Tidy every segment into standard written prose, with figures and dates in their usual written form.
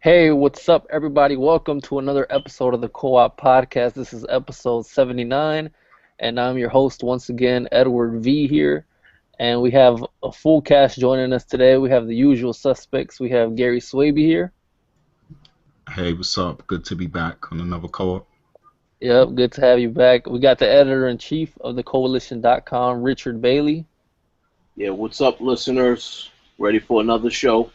Hey, what's up, everybody? Welcome to another episode of the Co-op Podcast. This is episode 79, and I'm your host once again, Edward V here. And we have a full cast joining us today. We have the usual suspects. We have Gary Swaby here. Hey, what's up? Good to be back on another co-op. Yep, good to have you back. We got the editor-in-chief of the Coalition.com, Richard Bailey. Yeah, what's up, listeners? Ready for another show?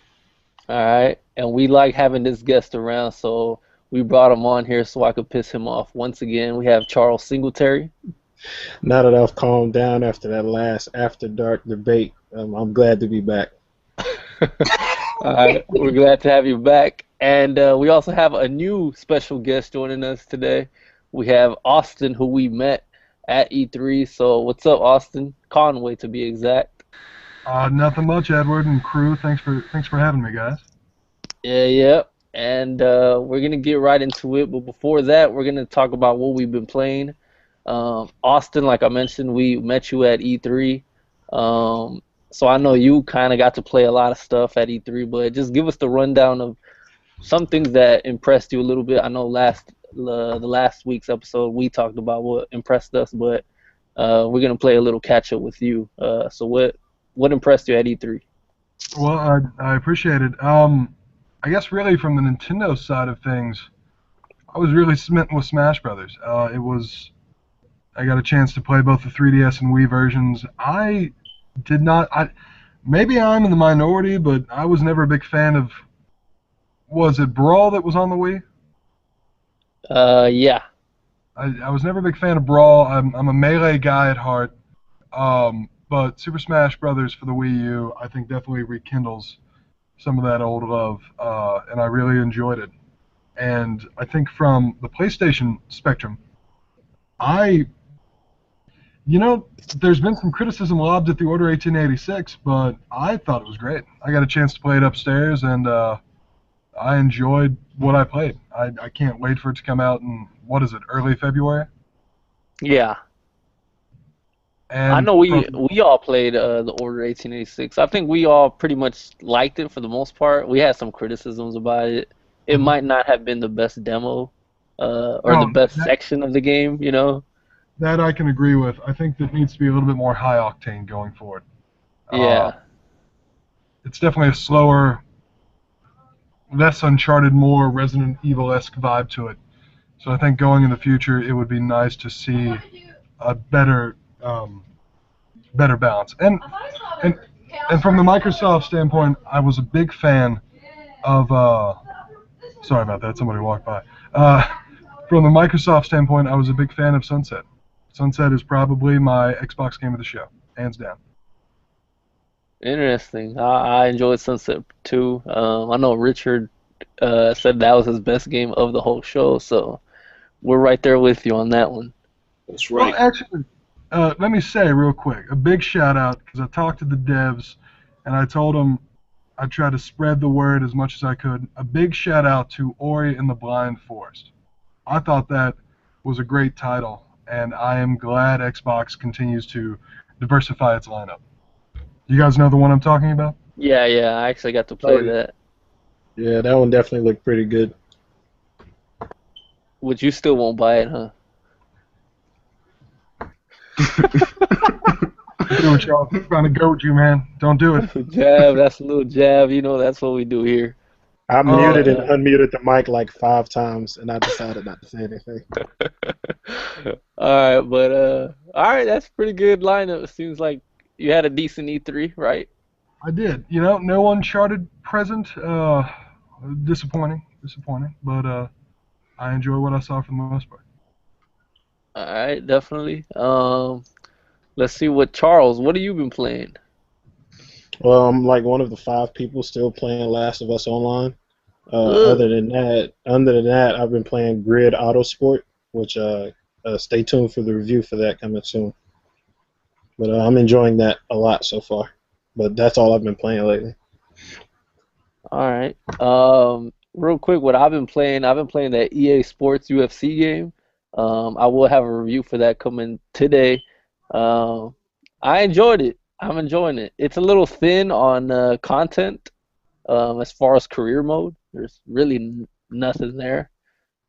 All right, and we like having this guest around, so we brought him on here so I could piss him off. Once again, we have Charles Singletary. Now that I've calmed down after that last After Dark debate, I'm glad to be back. All right, we're glad to have you back. And we also have a new special guest joining us today. We have Austin, who we met at E3. So what's up, Austin? Conway, to be exact. Nothing much, Edward and crew. Thanks for having me, guys. Yeah. And we're gonna get right into it. But before that, we're gonna talk about what we've been playing. Austin, like I mentioned, we met you at E3. So I know you kind of got to play a lot of stuff at E3, but just give us the rundown of some things that impressed you a little bit. I know the last week's episode we talked about what impressed us, but we're gonna play a little catch up with you. So what impressed you at E3? Well, I appreciate it. I guess really from the Nintendo side of things, I was really smitten with Smash Brothers. I got a chance to play both the 3DS and Wii versions. Maybe I'm in the minority, but I was never a big fan of. Was it Brawl that was on the Wii? Yeah. I was never a big fan of Brawl. I'm a Melee guy at heart. But Super Smash Brothers for the Wii U, I think definitely rekindles some of that old love, and I really enjoyed it. And I think from the PlayStation spectrum, there's been some criticism lobbed at the Order 1886, but I thought it was great. I got a chance to play it upstairs, and I enjoyed what I played. I can't wait for it to come out in, what is it, early February? Yeah. And I know we all played the Order 1886. I think we all pretty much liked it for the most part. We had some criticisms about it. It might not have been the best demo or the best section of the game, you know? That I can agree with. I think that needs to be a little bit more high octane going forward. Yeah. It's definitely a slower, less Uncharted, more Resident Evil-esque vibe to it. So I think going in the future, it would be nice to see a better balance. And from the Microsoft standpoint, I was a big fan of. Sorry about that. Somebody walked by. From the Microsoft standpoint, I was a big fan of Sunset. Sunset is probably my Xbox game of the show, hands down. Interesting. I enjoyed Sunset too. I know Richard said that was his best game of the whole show, so we're right there with you on that one. That's right. Well, actually, let me say real quick, a big shout out, because I talked to the devs, and I told them I'd try to spread the word as much as I could. A big shout out to Ori and the Blind Forest. I thought that was a great title, and I am glad Xbox continues to diversify its lineup. You guys know the one I'm talking about? Yeah, I actually got to play that. Yeah, that one definitely looked pretty good. Which you still won't buy it, huh? Y'all trying to goat you, man. Don't do it. Jab, that's a little jab. You know, that's what we do here. I muted and unmuted the mic like 5 times, and I decided not to say anything. All right, but all right, that's a pretty good lineup. It seems like you had a decent E3, right? I did. No Uncharted present. Disappointing. But I enjoy what I saw for the most part. All right, definitely. Let's see what what have you been playing? Well, I'm like one of the 5 people still playing Last of Us Online. Other than that, I've been playing Grid Autosport, which stay tuned for the review for that coming soon. But I'm enjoying that a lot so far. But that's all I've been playing lately. All right. Real quick, what I've been playing that EA Sports UFC game. I will have a review for that coming today. I enjoyed it. I'm enjoying it. It's a little thin on content, As far as career mode, there's really nothing there.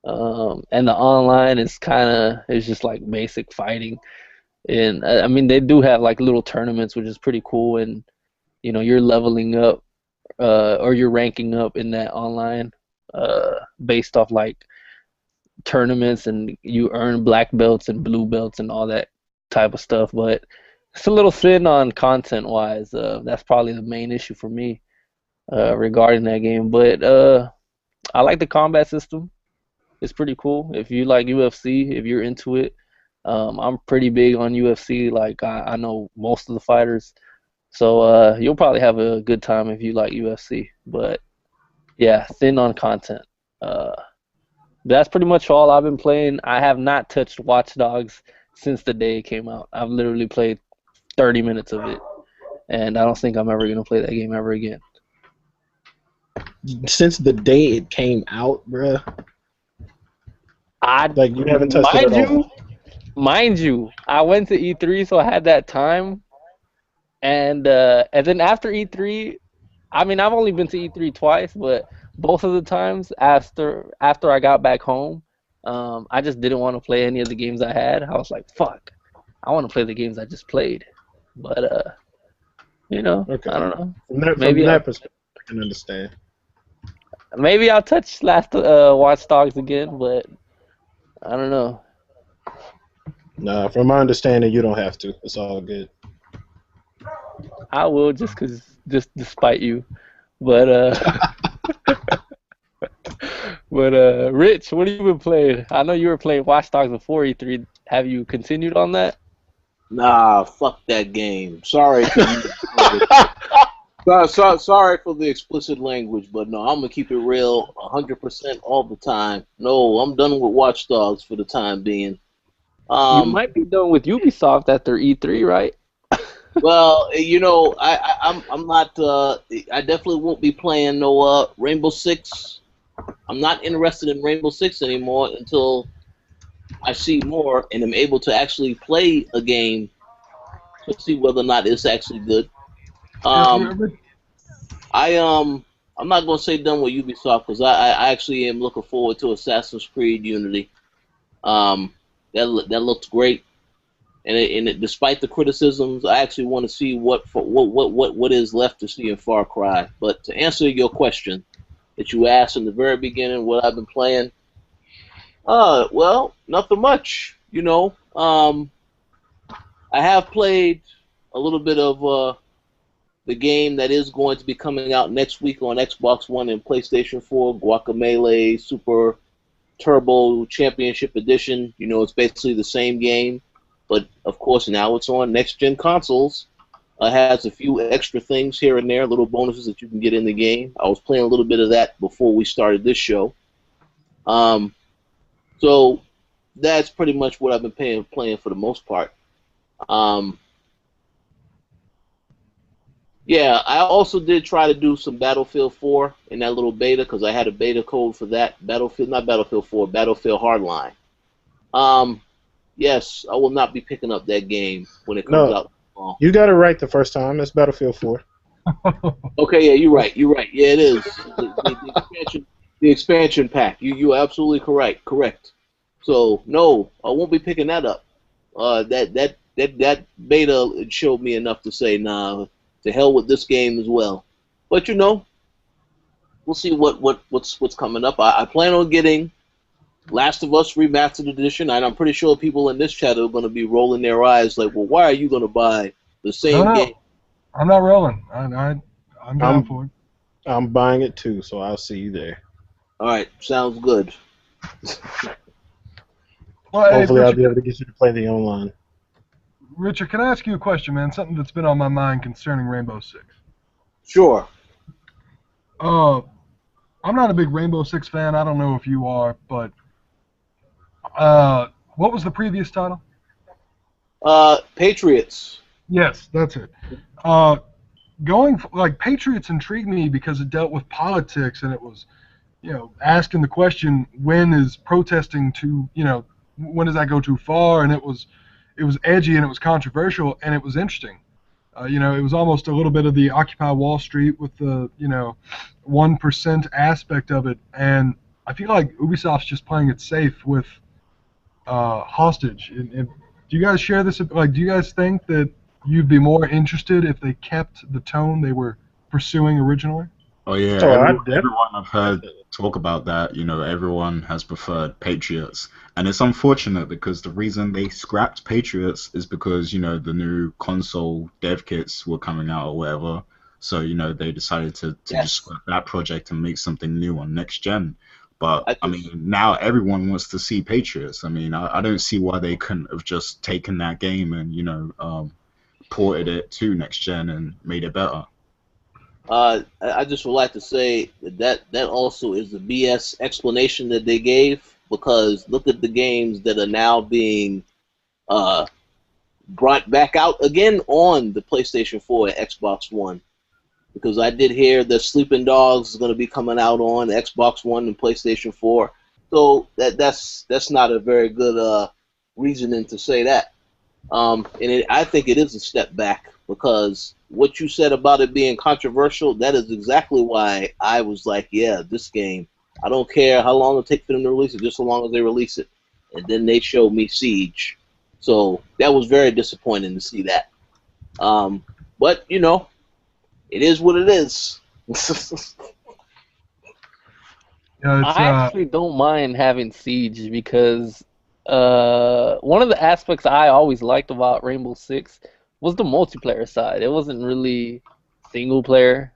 And the online is kind of it's just like basic fighting. And I mean, they do have like little tournaments, which is pretty cool. And you're leveling up, or you're ranking up in that online, based off like tournaments, and you earn black belts and blue belts and all that type of stuff. But it's a little thin on content wise. That's probably the main issue for me, regarding that game. But I like the combat system. It's pretty cool. If you like UFC, if you're into it, I'm pretty big on UFC. Like I know most of the fighters, so you'll probably have a good time if you like UFC. But yeah, thin on content. Uh, that's pretty much all I've been playing. I have not touched Watch Dogs since the day it came out. I've literally played 30 minutes of it, and I don't think I'm ever gonna play that game ever again. Since the day it came out, bruh, I like you haven't touched it mind at you, all. mind you, I went to E3, so I had that time, and then after E3, I mean, I've only been to E3 twice, but both of the times after I got back home, I just didn't want to play any of the games I had. I was like, fuck, I want to play the games I just played. But Okay, I don't know. from Maybe that perspective, I can understand. I'll touch last Watch Dogs again, but I don't know. Nah, from my understanding, you don't have to. It's all good. I will just despite you. But Rich, what have you been playing? I know you were playing Watch Dogs before E3. Have you continued on that? Nah, fuck that game. Sorry for you. Sorry for the explicit language, but no, I'm gonna keep it real 100% all the time. No, I'm done with Watch Dogs for the time being. You Um, might be done with Ubisoft after E3, right? well, I'm not. I definitely won't be playing no Rainbow Six. I'm not interested in Rainbow Six anymore until I see more and am able to actually play a game to see whether or not it's actually good. Yeah, Um, I'm not gonna say done with Ubisoft because I actually am looking forward to Assassin's Creed Unity. Um, that looks great, despite the criticisms, I actually want to see what is left to see in Far Cry. But to answer your question that you asked in the very beginning, what I've been playing, well, nothing much. I have played a little bit of the game that is going to be coming out next week on Xbox One and PlayStation 4, Guacamelee Super Turbo Championship Edition. It's basically the same game, but of course now it's on next-gen consoles. Has a few extra things here and there, little bonuses that you can get in the game. I was playing a little bit of that before we started this show. So that's pretty much what I've been playing for the most part. Um, Yeah, I also did try to do some Battlefield 4 in that little beta because I had a beta code for that. Not Battlefield 4, Battlefield Hardline. Um, yes, I will not be picking up that game when it comes No, out. Oh. you got it right the first time. It's Battlefield 4. Okay, yeah, you're right. You're right. Yeah, it is. The expansion pack. You are absolutely correct. So no, I won't be picking that up. That beta showed me enough to say, nah, to hell with this game as well. But we'll see what's coming up. I plan on getting Last of Us Remastered Edition, and I'm pretty sure people in this chat are going to be rolling their eyes like, well, why are you going to buy the same game? No, I'm not rolling. I'm down for it. I'm buying it too, so I'll see you there. All right, sounds good. Well, hey, Hopefully, I'll Richard, be able to get you to play the online. Richard, can I ask you a question, man? Something that's been on my mind concerning Rainbow Six. Sure. I'm not a big Rainbow Six fan. I don't know if you are, but what was the previous title? Patriots. Yes, that's it. Patriots intrigued me because it dealt with politics, and it was, asking the question, when is protesting when does that go too far? And it was edgy and it was controversial and it was interesting. It was almost a little bit of the Occupy Wall Street with the 1% aspect of it, and I feel like Ubisoft's just playing it safe with Hostage. And do you guys share this? Like, do you guys think that you'd be more interested if they kept the tone they were pursuing originally? Oh yeah, So I everyone I've heard talk about that, everyone has preferred Patriots. And it's unfortunate because the reason they scrapped Patriots is because, the new console dev kits were coming out or whatever. So, they decided to just Yes. scrap that project and make something new on next gen. But I I just mean, now everyone wants to see Patriots. I mean, I don't see why they couldn't have just taken that game and, ported it to next gen and made it better. I just would like to say that also is the BS explanation that they gave, because look at the games that are now being uh, brought back out again on the PlayStation 4 and Xbox One. Because I did hear that Sleeping Dogs is going to be coming out on Xbox One and PlayStation 4. So that's not a very good reasoning to say that. I think it is a step back, because what you said about it being controversial, that is exactly why I was like, yeah, this game, I don't care how long it takes for them to release it, just so long as they release it. And then they showed me Siege. So that was very disappointing to see that. But, it is what it is. Yeah, it's I actually don't mind having Siege because one of the aspects I always liked about Rainbow Six was the multiplayer side. It wasn't really single player.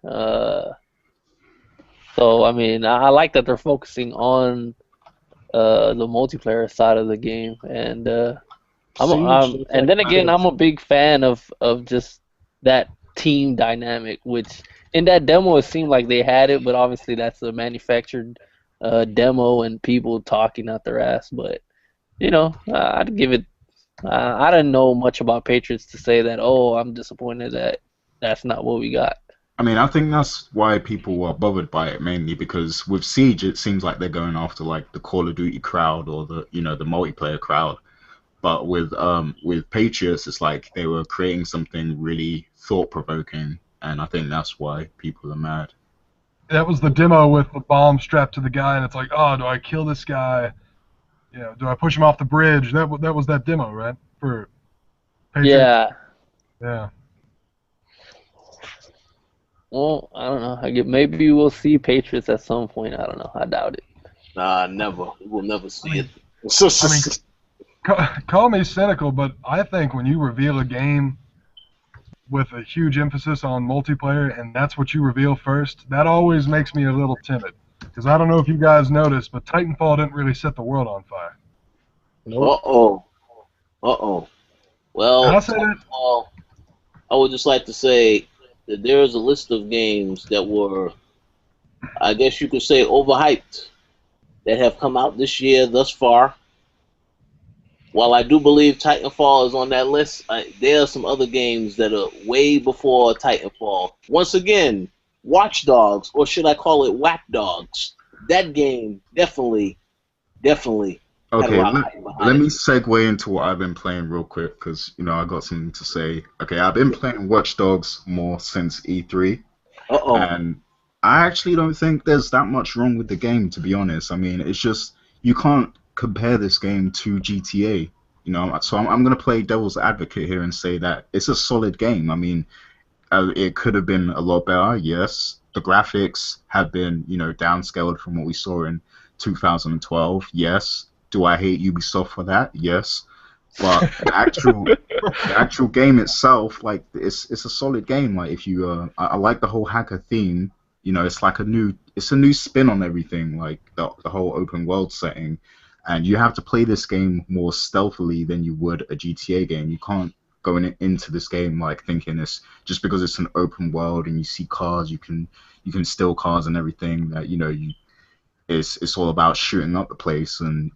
So I mean, I like that they're focusing on the multiplayer side of the game, and Siege looks and like then a again, good. I'm a big fan of just that team dynamic, which in that demo it seemed like they had it, but obviously that's a manufactured demo and people talking out their ass. But I'd give it. I didn't know much about Patriots to say that. Oh, I'm disappointed that that's not what we got. I mean, I think that's why people are bothered by it mainly because with Siege, it seems like they're going after like the Call of Duty crowd or the multiplayer crowd. But with Patriots, it's like they were creating something really thought provoking, and I think that's why people are mad. that was the demo with the bomb strapped to the guy, and it's like, oh, do I kill this guy? Do I push him off the bridge? That was that demo, right? For Patriots. Yeah. Yeah. Well, I don't know. I get maybe we'll see Patriots at some point. I don't know. I doubt it. Nah, never. We will never I see mean, it. I mean, call me cynical, but I think when you reveal a game with a huge emphasis on multiplayer and that's what you reveal first, that always makes me a little timid. Because I don't know if you guys noticed, but Titanfall didn't really set the world on fire. Nope. Uh-oh. Uh-oh. And Well, I'll say that. Titanfall, I would just like to say that there is a list of games that were, I guess you could say, overhyped, that have come out this year thus far. While I do believe Titanfall is on that list, there are some other games that are way before Titanfall. Once again, Watch Dogs, or should I call it Whack Dogs? That game definitely had a Okay, lot of let, hype behind let it. me segue into what I've been playing real quick because I got something to say. Okay, I've been playing Watch Dogs more since E3, Uh-oh. and I actually don't think there's that much wrong with the game, to be honest. I mean, it's just you can't compare this game to GTA, So I'm gonna play devil's advocate here and say that it's a solid game. I mean, it could have been a lot better, yes. The graphics have been, downscaled from what we saw in 2012, yes. Do I hate Ubisoft for that? Yes. But the actual game itself, like it's a solid game. Like if you, I like the whole hacker theme. It's like it's a new spin on everything. Like the whole open world setting, and you have to play this game more stealthily than you would a GTA game. You can't go into this game like thinking it's just because it's an open world and you see cars, you can steal cars and everything. That it's all about shooting up the place and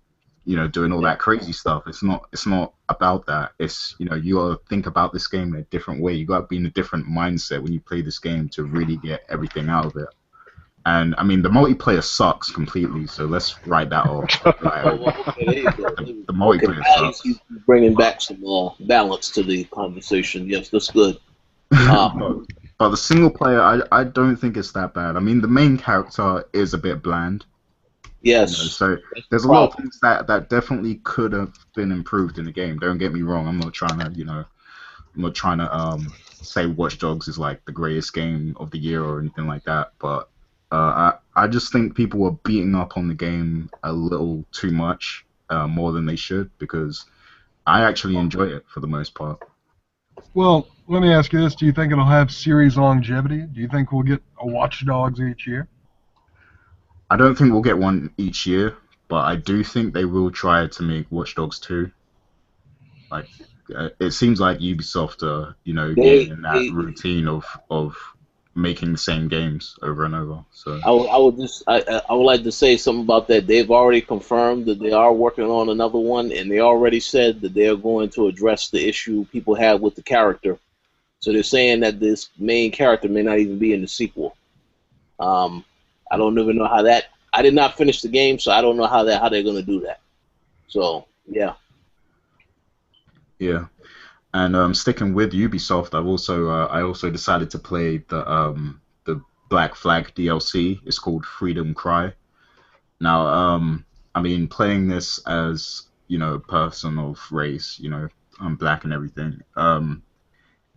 doing all that crazy stuff. It's not about that. It's you gotta think about this game in a different way. You gotta be in a different mindset when you play this game to really get everything out of it. And I mean the multiplayer sucks completely, so let's write that off right Oh, away. well, okay, there you go. The Okay, multiplayer now he's sucks. bringing back some balance to the conversation. Yes, that's good. but but the single player, I don't think it's that bad. I mean, the main character is a bit bland, Yes, so that's the there's a lot of problem. things that definitely could have been improved in the game. Don't get me wrong. I'm not trying to say Watch Dogs is like the greatest game of the year or anything like that, but I just think people were beating up on the game a little too much, more than they should, because I actually enjoy it for the most part. Well, let me ask you this: do you think it'll have series longevity? Do you think we'll get a Watch Dogs each year? I don't think we'll get one each year, but I do think they will try to make Watch Dogs 2. Like, it seems like Ubisoft are, getting They, in that they, routine of making the same games over and over. So, I would like to say something about that. They've already confirmed that they are working on another one, and they already said that they are going to address the issue people have with the character. So they're saying that this main character may not even be in the sequel. Um, I don't even know how that. I did not finish the game, so I don't know how they're going to do that. So yeah. yeah. And sticking with Ubisoft, I also decided to play the Black Flag DLC. It's called Freedom Cry. Now, I mean, playing this as a person of race, I'm black and everything.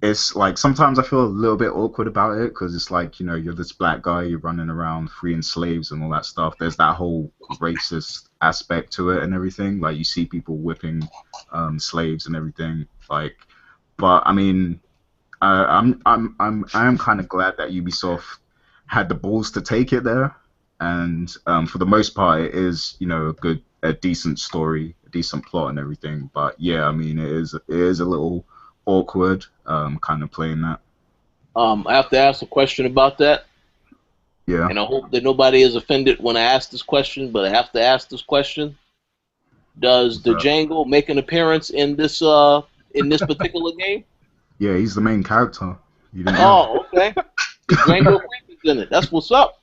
It's like sometimes I feel a little bit awkward about it because it's like you're this black guy, you're running around freeing slaves and all that stuff. There's that whole racist aspect to it and everything. Like you see people whipping slaves and everything. Like, but I mean, I am kind of glad that Ubisoft had the balls to take it there, and for the most part, it is a decent story, a decent plot, and everything. But yeah, I mean, it is a little awkward, kind of playing that. I have to ask a question about that, Yeah, and I hope that nobody is offended when I ask this question. But I have to ask this question: does the so, Django make an appearance in this particular game? yeah, he's the main character. You didn't know? Oh, okay. The Django Fleet is in it. That's what's up.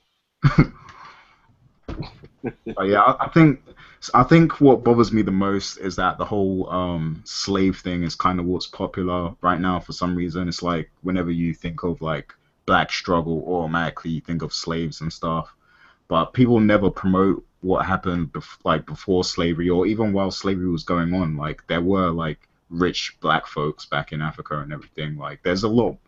But yeah, I think what bothers me the most is that the whole slave thing is kind of what's popular right now for some reason. It's like whenever you think of like black struggle, automatically you think of slaves and stuff. But people never promote what happened like before slavery or even while slavery was going on. Like there were like rich black folks back in Africa and everything. Like there's a lot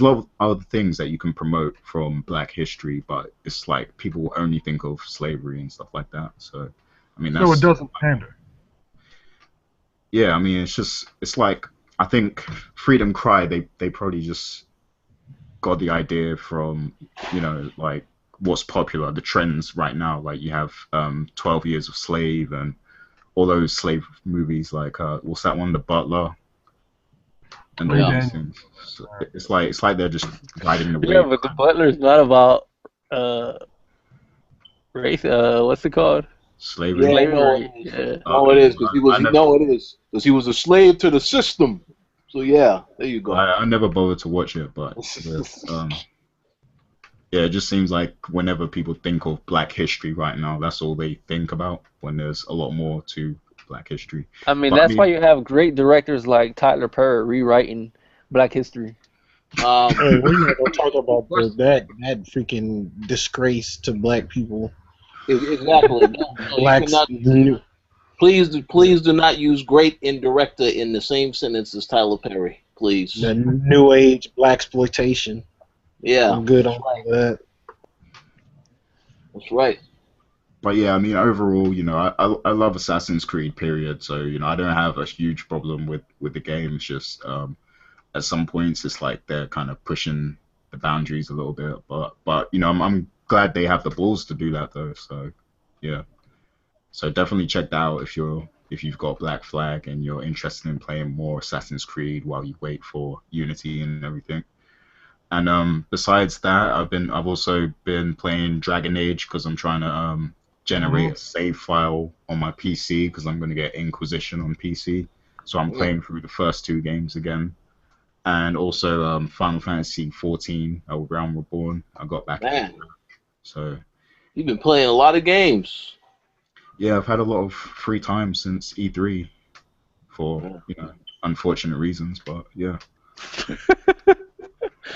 of other things that you can promote from black history, but it's like people will only think of slavery and stuff like that. So I mean So it that's doesn't pander. yeah, I mean it's like I think Freedom Cry they probably just got the idea from like what's popular, the trends right now. Like you have 12 Years of Slave and all those slave movies like what's that one, The Butler, and Ray all Yeah. these Daniels. things. So it's like they're just riding the Yeah, wave. but the Butler's not about uh race. What's it called? Slavery. Yeah, no, it Slavery. is. Yeah. No, it Okay, is because I never no, it is because he was a slave to the system. So yeah, there you go. I never bothered to watch it, but yeah, it just seems like whenever people think of Black history right now, that's all they think about when there's a lot more to Black history. I mean, But I that's why mean, you have great directors like Tyler Perry rewriting Black history. Um, Hey, we're not gonna talk about first, that freaking disgrace to black people. exactly. No, no, you Blacks, cannot. Please do not use great and director in the same sentence as Tyler Perry. the Please. new age black exploitation. Yeah, I'm good that's on right. all that. That's right. but yeah, I mean, overall, I love Assassin's Creed, period. So I don't have a huge problem with the game. It's just at some points, it's like they're kind of pushing the boundaries a little bit. But I'm glad they have the balls to do that though. So yeah. So definitely check that out if you've got Black Flag and you're interested in playing more Assassin's Creed while you wait for Unity and everything. And besides that, I've also been playing Dragon Age because I'm trying to Hmm. generate a save file on my PC because I'm going to get Inquisition on PC. So I'm Mm, playing through the first two games again. And also Final Fantasy 14, Realm Reborn. I got back into man, that. So you've been playing a lot of games. yeah, I've had a lot of free time since E3 for Yeah. unfortunate reasons, but yeah.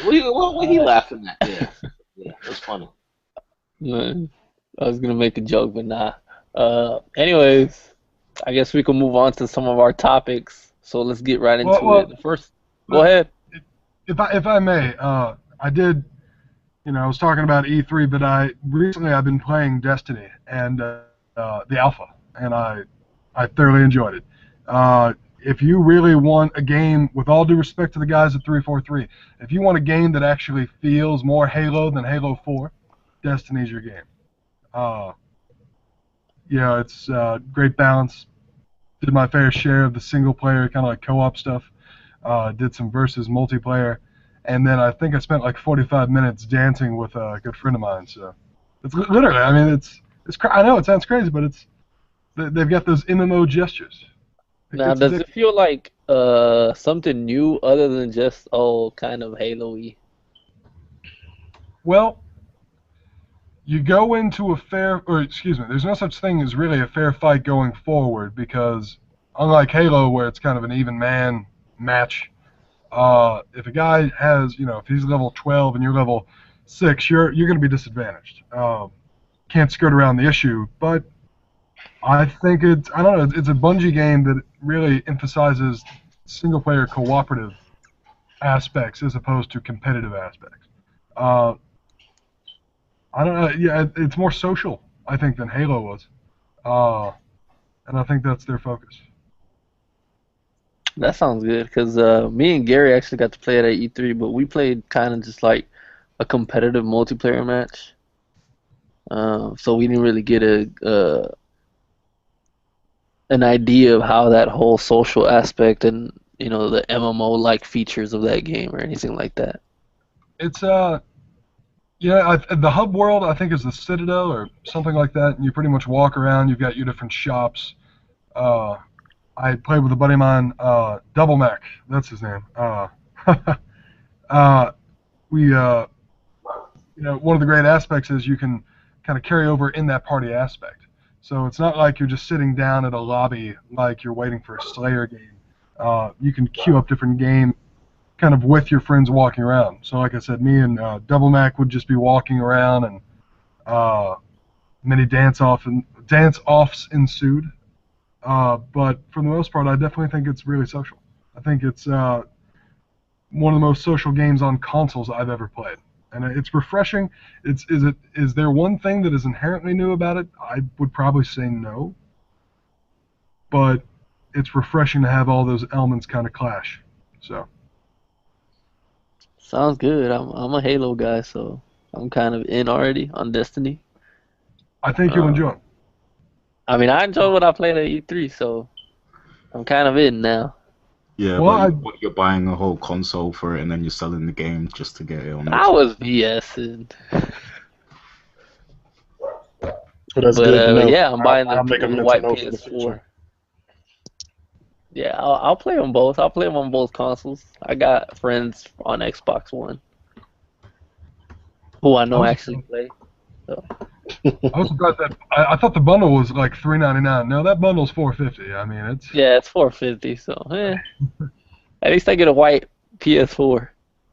What he laughing at? Yeah, yeah, that's funny. Man, I was gonna make a joke, but nah. Anyways, I guess we can move on to some of our topics. So let's get right Well, into it. The first, go well, ahead. if I may, I did. I was talking about E3, but I've been playing Destiny and the alpha, and I thoroughly enjoyed it. If you really want a game, with all due respect to the guys at 343, if you want a game that actually feels more Halo than Halo 4, Destiny's your game. Uh, it's great balance. Did my fair share of the single player kind of like co-op stuff. Did some versus multiplayer, and then I think I spent like 45 minutes dancing with a good friend of mine. So it's literally, I mean, I know it sounds crazy, but they've got those MMO gestures. Now, It's does it addictive. feel like something new other than just kind of Halo-y? Well, you go into excuse me, there's no such thing as really a fair fight going forward because unlike Halo, where it's kind of an even man match, if a guy has, if he's level 12 and you're level 6, you're going to be disadvantaged. Can't skirt around the issue, but I think I don't know, it's a Bungie game that really emphasizes single player cooperative aspects as opposed to competitive aspects. Uh, I don't know, yeah, it's more social, I think, than Halo was. Uh, and I think that's their focus. That sounds good because me and Gary actually got to play it at E3, but we played kind of just like a competitive multiplayer match. So we didn't really get an idea of how that whole social aspect and the MMO like features of that game or anything like that. It's the hub world I think is the Citadel or something like that, and you pretty much walk around. You've got your different shops. Uh, I played with a buddy of mine, Double Mac. That's his name. Uh, we one of the great aspects is you can kind of carry over in that party aspect. So it's not like you're just sitting down at a lobby like you're waiting for a Slayer game. You can queue up different game kind of with your friends walking around. So like I said, me and Double Mac would just be walking around, and uh, many dance offs ensued. But for the most part, I definitely think it's really social. I think it's one of the most social games on consoles I've ever played, and it's refreshing. Is there one thing that is inherently new about it? I would probably say no, but it's refreshing to have all those elements kind of clash. So Sounds good. I'm a Halo guy, so I'm kind of in already on Destiny. I think you'll Uh, enjoy it. I mean, I enjoyed what I played at E3, so I'm kind of in now. Yeah, Well, but you're buying a whole console for it and then you're selling the game just to get it on I Xbox. was BSing, But that's but good to know. yeah, I'm buying I'll make a the mental white note for the future. PS4. Yeah, I'll play them both. I'll play them on both consoles. I got friends on Xbox One who I I know was actually play. So I was surprised that I thought the bundle was like $3.99. No, that bundle's $4.50. I mean, it's yeah, it's 450. So at least I get a white PS4,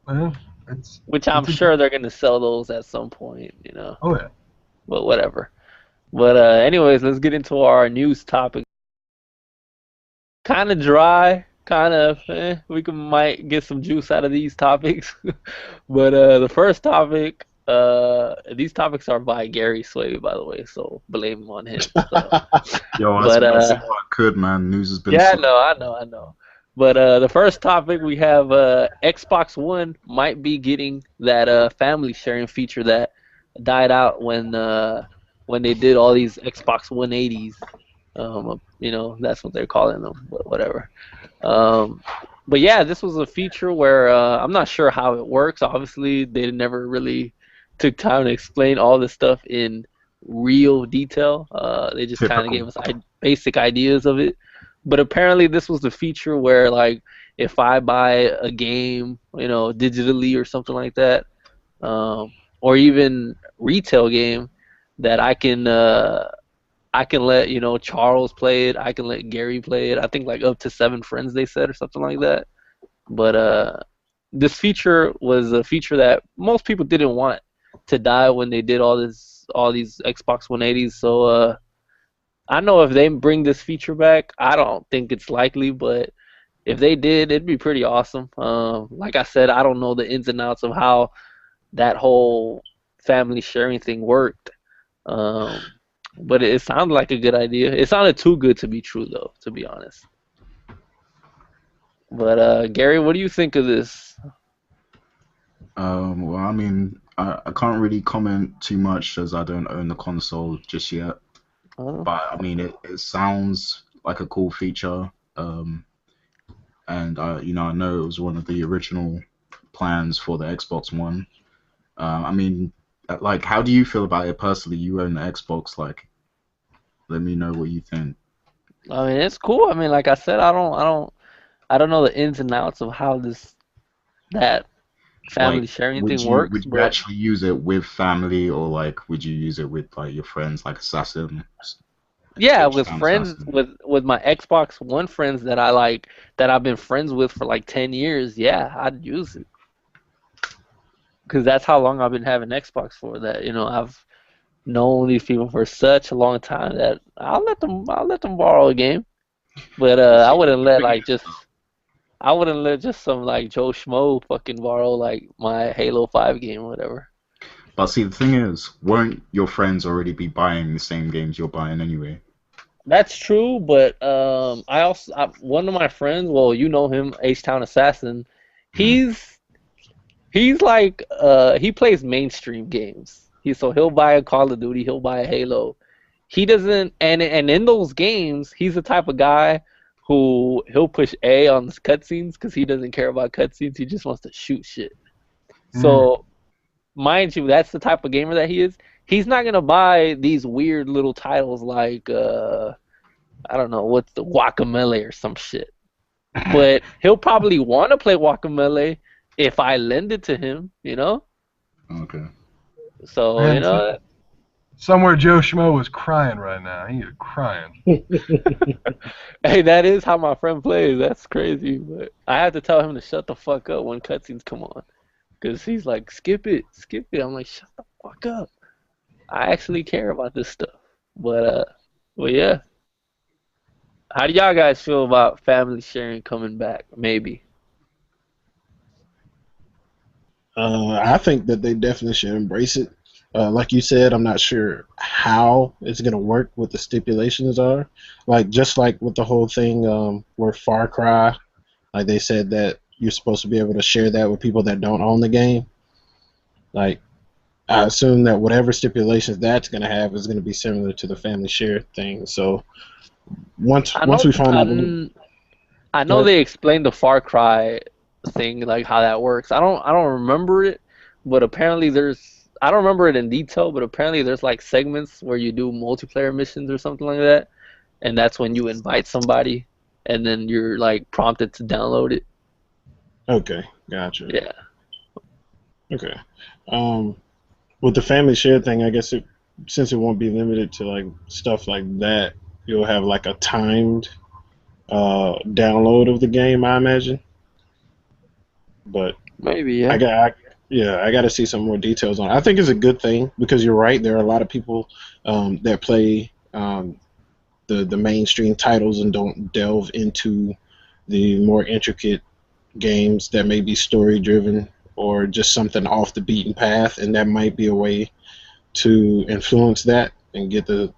well, it's which I'm it's sure they're gonna sell those at some point. oh yeah. But whatever. But anyways, let's get into our news topic. Kind of dry, kind of. We might get some juice out of these topics. But the first topic, these topics are by Gary Sway, by the way, so blame him on him. So, Yo, but that's all I could, man. News has been yeah, slow. I know. But the first topic we have Xbox One might be getting that family sharing feature that died out when they did all these Xbox 180s. That's what they're calling them, but whatever. Um, but yeah, this was a feature where I'm not sure how it works. Obviously, they never really took time to explain all this stuff in real detail. They just kind of Typical. gave us basic ideas of it. But apparently, this was the feature where, like, if I buy a game, digitally or something like that, or even retail game, that I can let Charles play it. I can let Gary play it. I think like up to 7 friends they said or something like that. But this feature was a feature that most people didn't want to die when they did all these Xbox 180s. So I know if they bring this feature back, I don't think it's likely, but if they did, it'd be pretty awesome. Like I said, I don't know the ins and outs of how that whole family sharing thing worked. Um, but it sounded like a good idea. It sounded too good to be true, though, to be honest. But Gary, what do you think of this? Well, I mean, I can't really comment too much as I don't own the console just yet. Uh, But I mean, it sounds like a cool feature. And I know it was one of the original plans for the Xbox One. I mean, like, how do you feel about it personally? You own the Xbox, like, let me know what you think. I mean, it's cool. I mean, like I said, I don't know the ins and outs of how that family Like, sharing would thing you works, would you but actually use it with family, or like would you use it with like your friends, like Assassin, yeah, with H-Town friends, Assassin? with my Xbox One friends that I like, that I've been friends with for like 10 years, yeah, I'd use it because that's how long I've been having Xbox for. That I've known these people for such a long time that I'll let them borrow a game, but But I see, wouldn't the let thing like is, just I wouldn't let just some like Joe Schmo fucking borrow like my Halo 5 game or whatever. the thing is, won't your friends already be buying the same games you're buying anyway? That's true, but one of my friends, well, you know him, H-Town Assassin. Hmm. He's he's like he plays mainstream games. He'll buy a Call of Duty, he'll buy a Halo. He doesn't, and in those games, he's the type of guy who he'll push A on the cutscenes because he doesn't care about cutscenes. He just wants to shoot shit. Mm. So mind you, that's the type of gamer that he is. He's not gonna buy these weird little titles like I don't know what's the Guacamole or some shit. But he'll probably want to play Guacamole if I lend it to him. Okay. So Man, somewhere Joe Schmo is crying right now. He is crying. hey, that is how my friend plays. That's crazy, but I have to tell him to shut the fuck up when cutscenes come on, because he's like, skip it, skip it. I'm like, shut the fuck up. I actually care about this stuff. But yeah. How do y'all guys feel about family sharing coming back? Maybe. I think that they definitely should embrace it. Like you said, I'm not sure how it's gonna work, what the stipulations are. Like just like with the whole thing where Far Cry, like they said that you're supposed to be able to share that with people that don't own the game. Like I assume that whatever stipulations that's gonna have is gonna be similar to the family share thing. So once I once we know. find out, I go know ahead. they explained the Far Cry thing, like how that works. I don't remember it, but apparently there's. I don't remember it in detail, but apparently there's like segments where you do multiplayer missions or something like that, and that's when you invite somebody, and then you're like prompted to download it. Okay, gotcha. Yeah. Okay. Um, with the family share thing, I guess since it won't be limited to like stuff like that, you'll have like a timed download of the game, I imagine. But Maybe. I Yeah. got, I, yeah, I got to see some more details on it. I think it's a good thing because you're right. There are a lot of people that play the mainstream titles and don't delve into the more intricate games that may be story driven or just something off the beaten path, and that might be a way to influence that and get the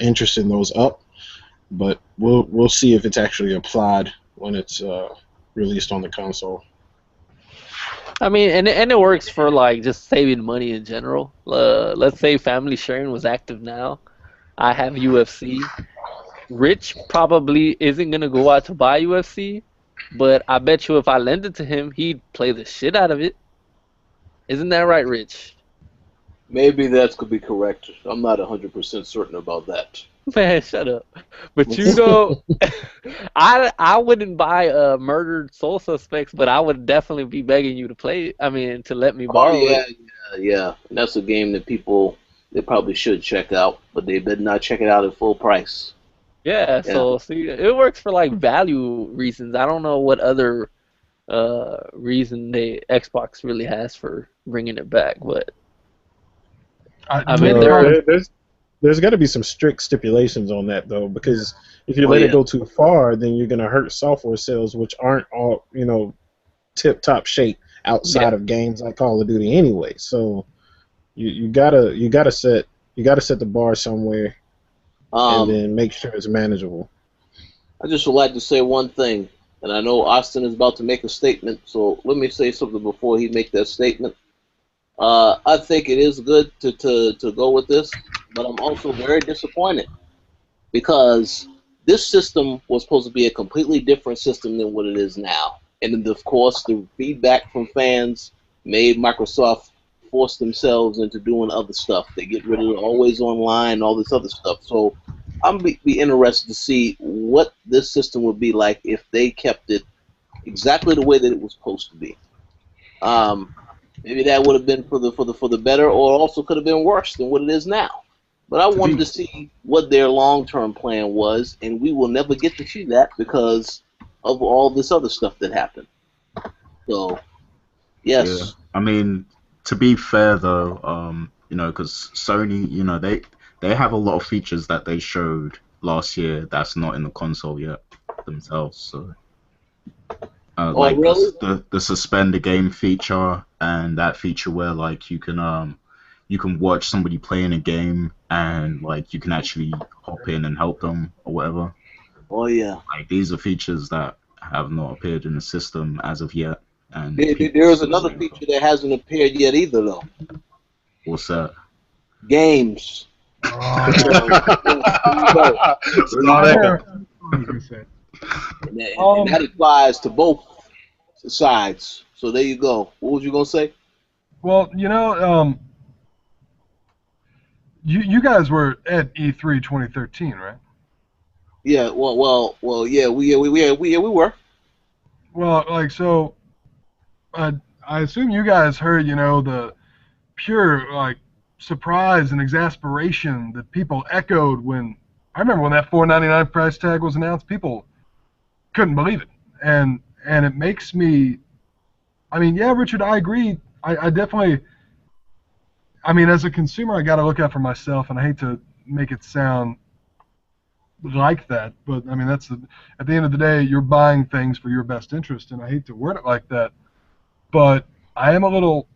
interest in those up. But we'll see if it's actually applied when it's released on the console. I mean, and it works for like just saving money in general. Let's say family sharing was active now. I have UFC. Rich probably isn't gonna go out to buy UFC, but I bet you if I lend it to him, he'd play the shit out of it. Isn't that right, Rich? Maybe that could be correct. I'm not 100% certain about that. Man, shut up. But I wouldn't buy Murdered Soul Suspects, but I would definitely be begging you to play it. I mean, to let me Oh borrow it. yeah, yeah, yeah. And that's a game that people they probably should check out, but they better not check it out at full price. Yeah, Yeah. so see, it works for like value reasons. I don't know what other reason Xbox really has for bringing it back. But I mean, Maybe No, they're there's got to be some strict stipulations on that though, yeah. because if you Oh let it yeah. go too far, then you're gonna hurt software sales, which aren't all tip top shape yeah. outside of games like Call of Duty anyway. So you gotta set the bar somewhere and Um, then make sure it's manageable. I just would like to say one thing, and I know Austin is about to make a statement, so let me say something before he make that statement. I think it is good to go with this, but I'm also very disappointed because this system was supposed to be a completely different system than what it is now. And then, of course, the feedback from fans made Microsoft force themselves into doing other stuff. They get rid of the always online, all this other stuff. So I'm be interested to see what this system would be like if they kept it exactly the way that it was supposed to be. Um, Maybe that would have been for the better, or also could have been worse than what it is now. But I To wanted be to see what their long-term plan was, and we will never get to see that because of all this other stuff that happened. So Yeah, yes, I mean, to be fair though, because Sony, they have a lot of features that they showed last year that's not in the console yet themselves. So, oh like really? the suspend the game feature and that feature where like you can watch somebody playing a game and like you can actually hop in and help them or whatever. Oh yeah. Like these are features that have not appeared in the system as of yet, and people are There is still another waiting for. feature that hasn't appeared yet either, though. What's that? Games. Oh, So yes, there you go. Saw that yeah. coming. I was gonna say. And that applies to both sides. So there you go. What was you gonna say? Well, you guys were at E3 2013, right? Yeah. Well. Yeah. We were. Well, like so, I assume you guys heard, the pure like surprise and exasperation that people echoed when I remember when that 499 price tag was announced. People couldn't believe it, and it makes me. I mean, yeah, Richard, I agree. I definitely. I mean, as a consumer, I got to look out for myself, and I hate to make it sound like that, but I mean at the end of the day, you're buying things for your best interest, and I hate to word it like that, but I'm a little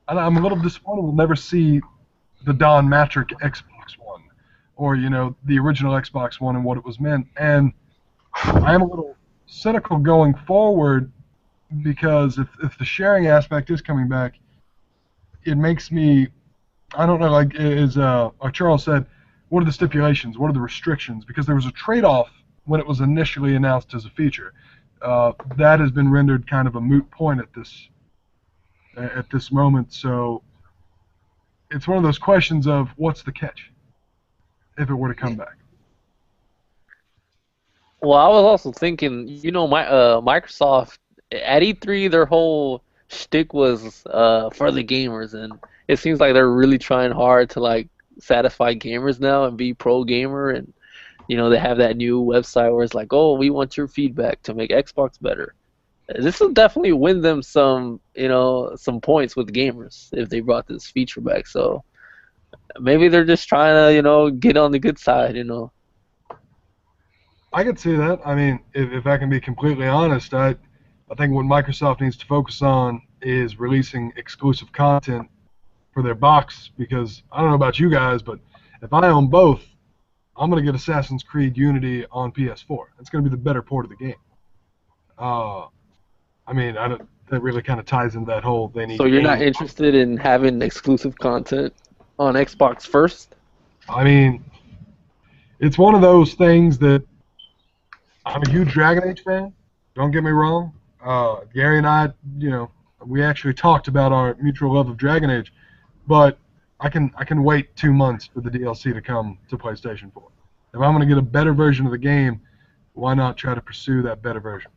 disappointed we'll never see the Don Matrick Xbox One, or the original Xbox One and what it was meant, and I am a little cynical going forward because if the sharing aspect is coming back, it makes me I don't know, like as Charles said, what are the stipulations? What are the restrictions? Because there was a trade-off when it was initially announced as a feature. That has been rendered kind of a moot point at this moment. So it's one of those questions of what's the catch if it were to come back. Well, I was also thinking, Microsoft at E3, their whole shtick was for the gamers, and it seems like they're really trying hard to like satisfy gamers now and be pro gamer, and they have that new website where it's like, oh, we want your feedback to make Xbox better. This will definitely win them some points with gamers if they brought this feature back. So maybe they're just trying to, get on the good side. I could see that. I mean, if I can be completely honest, I think what Microsoft needs to focus on is releasing exclusive content for their box because I don't know about you guys, but if I own both, I'm going to get Assassin's Creed Unity on PS4. It's going to be the better port of the game. Uh, I mean, that really kind of ties into that whole they So need you're not game. interested in having exclusive content on Xbox first? I mean, it's one of those things that I'm a huge Dragon Age fan. Don't get me wrong. Gary and I, we actually talked about our mutual love of Dragon Age, but I can wait 2 months for the DLC to come to PlayStation 4. If I'm going to get a better version of the game, why not try to pursue that better version?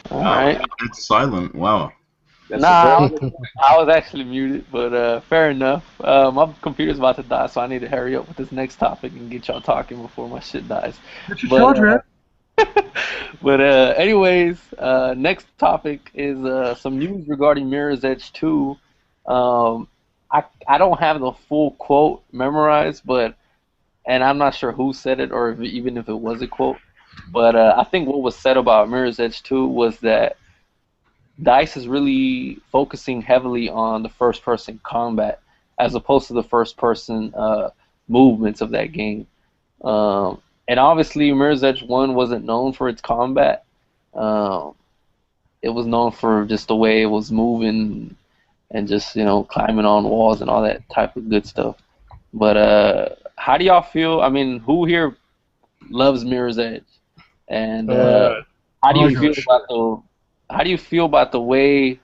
All Wow, right. it's silent. Wow. That's a very Nah, good point. I was actually muted, but fair enough. My computer's about to die, so I need to hurry up with this next topic and get y'all talking before my shit dies. Get your But charger in. anyways, next topic is some news regarding Mirror's Edge 2. Um, I don't have the full quote memorized, but and I'm not sure who said it or even if it was a quote. But I think what was said about Mirror's Edge 2 was that DICE is really focusing heavily on the first person combat as opposed to the first person movements of that game. And obviously, Mirror's Edge 1 wasn't known for its combat. Um, it was known for just the way it was moving and just, climbing on walls and all that type of good stuff. But how do y'all feel? I mean, who here loves Mirror's Edge? And how I do you like feel it. about the way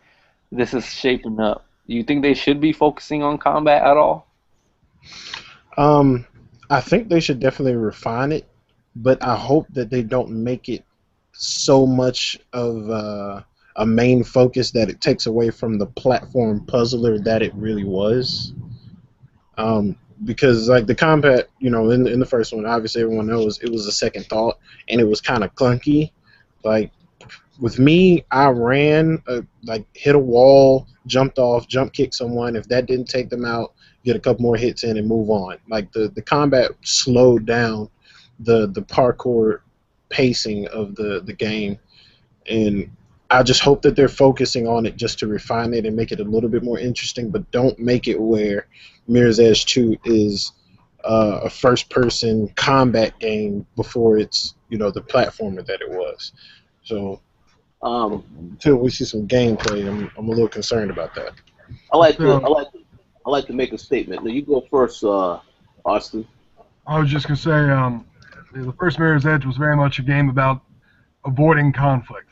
this is shaping up? Do you think they should be focusing on combat at all? Um, I think they should definitely refine it, but I hope that they don't make it so much of a main focus that it takes away from the platform puzzler that it really was. Because like the combat, in the first one, obviously everyone knows it was a second thought and it was kind of clunky. Like with me, I ran, like hit a wall, jumped off, jump kicked someone. If that didn't take them out, get a couple more hits in and move on. Like the combat slowed down the parkour pacing of the game, and I just hope that they're focusing on it just to refine it and make it a little bit more interesting, but don't make it where Mirror's Edge 2 is a first-person combat game before it's the platformer that it was. So Um, until we see some gameplay, I'm a little concerned about that. I like to, I So like to, I like to make a statement. Now you go first, Austin. I was just gonna say, the first Mirror's Edge was very much a game about avoiding conflict.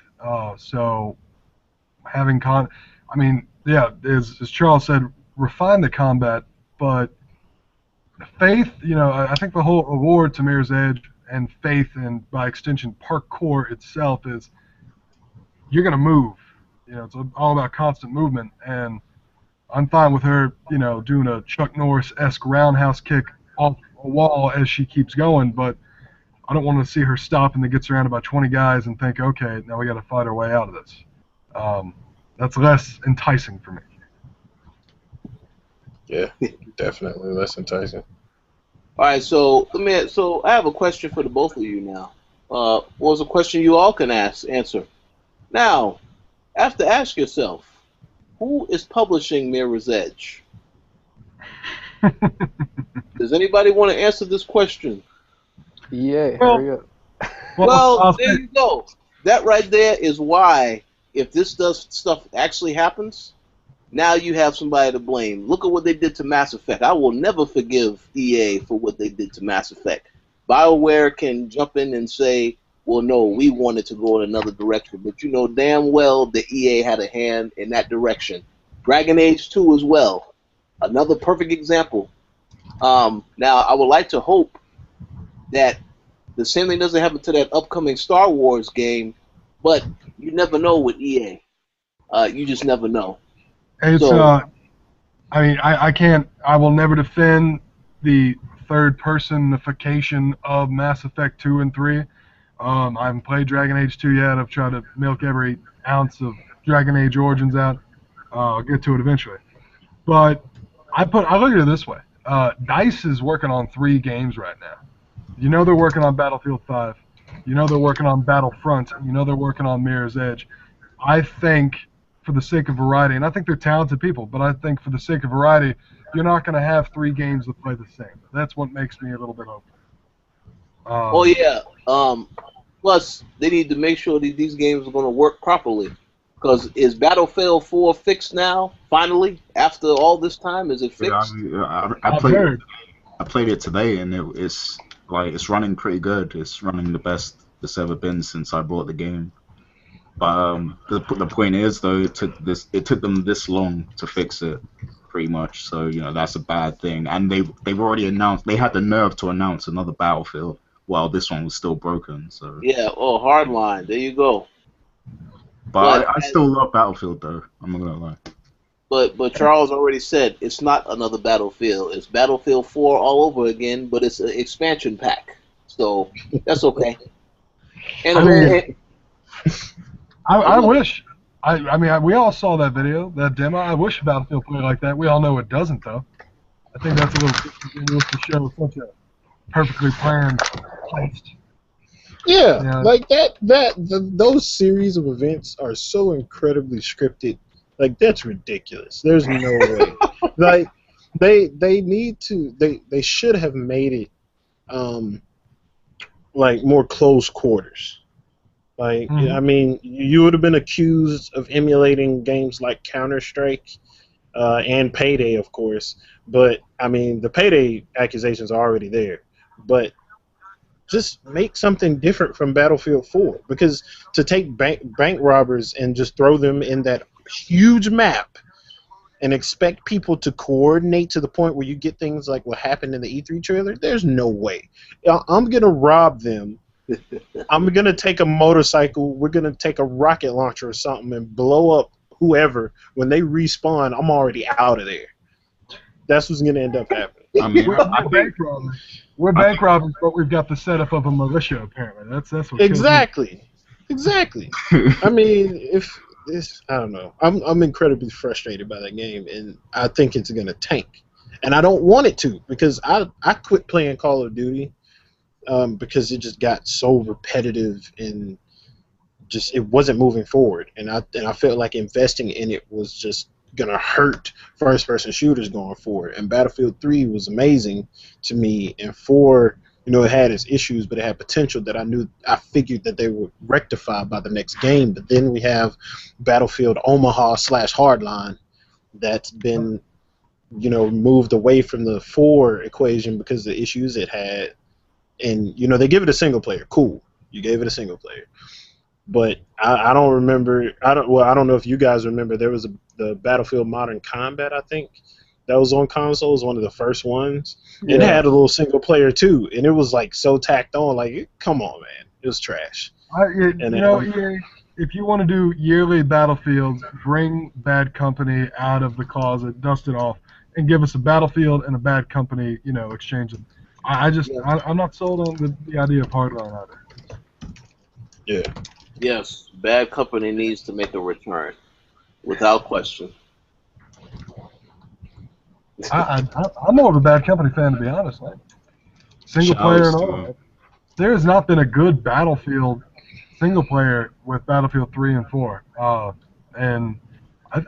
So having I mean, yeah, as Charles said, refine the combat, but faith. I think the whole award to Mirror's Edge and faith, and by extension, parkour itself is you're gonna move. It's all about constant movement, and I'm fine with her, doing a Chuck Norris-esque roundhouse kick off a wall as she keeps going, but I don't want to see her stop and then get surrounded by 20 guys and think, okay, now we got to fight our way out of this. That's less enticing for me. Yeah, definitely less enticing. All right, so I have a question for the both of you now. Well, it's a question you all can answer. Now, have to ask yourself, who is publishing Mirror's Edge? Does anybody want to answer this question? Yeah, Well, hurry up. well, I'll There say, you go. That right there is why, if this stuff actually happens, now you have somebody to blame. Look at what they did to Mass Effect. I will never forgive EA for what they did to Mass Effect. BioWare can jump in and say, well, no, we wanted to go in another direction. But you know damn well that EA had a hand in that direction. Dragon Age 2 as well. Another perfect example. Now, I would like to hope that the same thing doesn't happen to that upcoming Star Wars game, but you never know with EA. You just never know. it's, So, I mean, I can't, I will never defend the third personification of Mass Effect 2 and 3. I haven't played Dragon Age 2 yet. I've tried to milk every ounce of Dragon Age Origins out. I'll get to it eventually. But I look at it this way. DICE is working on 3 games right now. They're working on Battlefield 5. They're working on Battlefront. They're working on Mirror's Edge. I think, for the sake of variety, and I think they're talented people, but I think for the sake of variety, you're not going to have 3 games that play the same. That's what makes me a little bit hopeful. oh Um, yeah. Plus, they need to make sure that these games are going to work properly. Because is Battlefield 4 fixed now? Finally, after all this time, is it Yeah, fixed? I I've played heard. I played it today, and it's like it's running pretty good. It's running the best it's ever been since I bought the game. But the point is though, it took them this long to fix it, pretty much. So that's a bad thing. And they've already announced, they had the nerve to announce another Battlefield while this one was still broken. So Yeah. Oh, Hardline. There you go. But But I still love Battlefield though. I'm not gonna lie. but Charles already said it's not another Battlefield. It's Battlefield 4 all over again, but it's an expansion pack. So that's okay. And, I mean, and, I and wish. We all saw that video, that demo. I wish Battlefield played like that. We all know it doesn't, though. I think that's a little disingenuous to show such a perfectly planned heist. Yeah, Yeah. like those series of events are so incredibly scripted. Like that's ridiculous. There's no way. Like they need to they should have made it um like more close quarters. Like Mm-hmm. I mean, you would have been accused of emulating games like Counter Strike and Payday, of course. But I mean, the Payday accusations are already there. But just make something different from Battlefield 4, because to take bank robbers and just throw them in that huge map and expect people to coordinate to the point where you get things like what happened in the E3 trailer, there's no way. I'm gonna rob them. I'm gonna take a motorcycle. We're gonna take a rocket launcher or something and blow up whoever. When they respawn, I'm already out of there. That's what's gonna end up happening. I mean, We're bank robbers. We're I bank think robbers, but we've got the setup of a militia. Apparently, that's what kills me. Exactly. I mean, if this, I don't know. I'm incredibly frustrated by that game, and I think it's gonna tank. And I don't want it to, because I quit playing Call of Duty because it just got so repetitive and just it wasn't moving forward. And I felt like investing in it was just gonna hurt first person shooters going forward. And Battlefield 3 was amazing to me, and 4, it had its issues, but it had potential that I figured that they would rectify by the next game. But then we have Battlefield Omaha / Hardline that's been moved away from the 4 equation because of the issues it had. And they give it a single player. Cool, you gave it a single player. But I don't remember. I don't know if you guys remember. There was the Battlefield Modern Combat, I think, that was on consoles, one of the first ones. It Yeah. had a little single player too, and it was like so tacked on. Like, come on, man, it was trash. And EA, if you want to do yearly Battlefields, bring Bad Company out of the closet, dust it off, and give us a Battlefield and a Bad Company, exchange them. yeah, I'm not sold on the idea of hardline either. yeah, yes, Bad Company needs to make a return without question. I'm more of a Bad Company fan, to be honest, man. Single player shouts and to all. There has not been a good Battlefield single player with Battlefield 3 and 4. And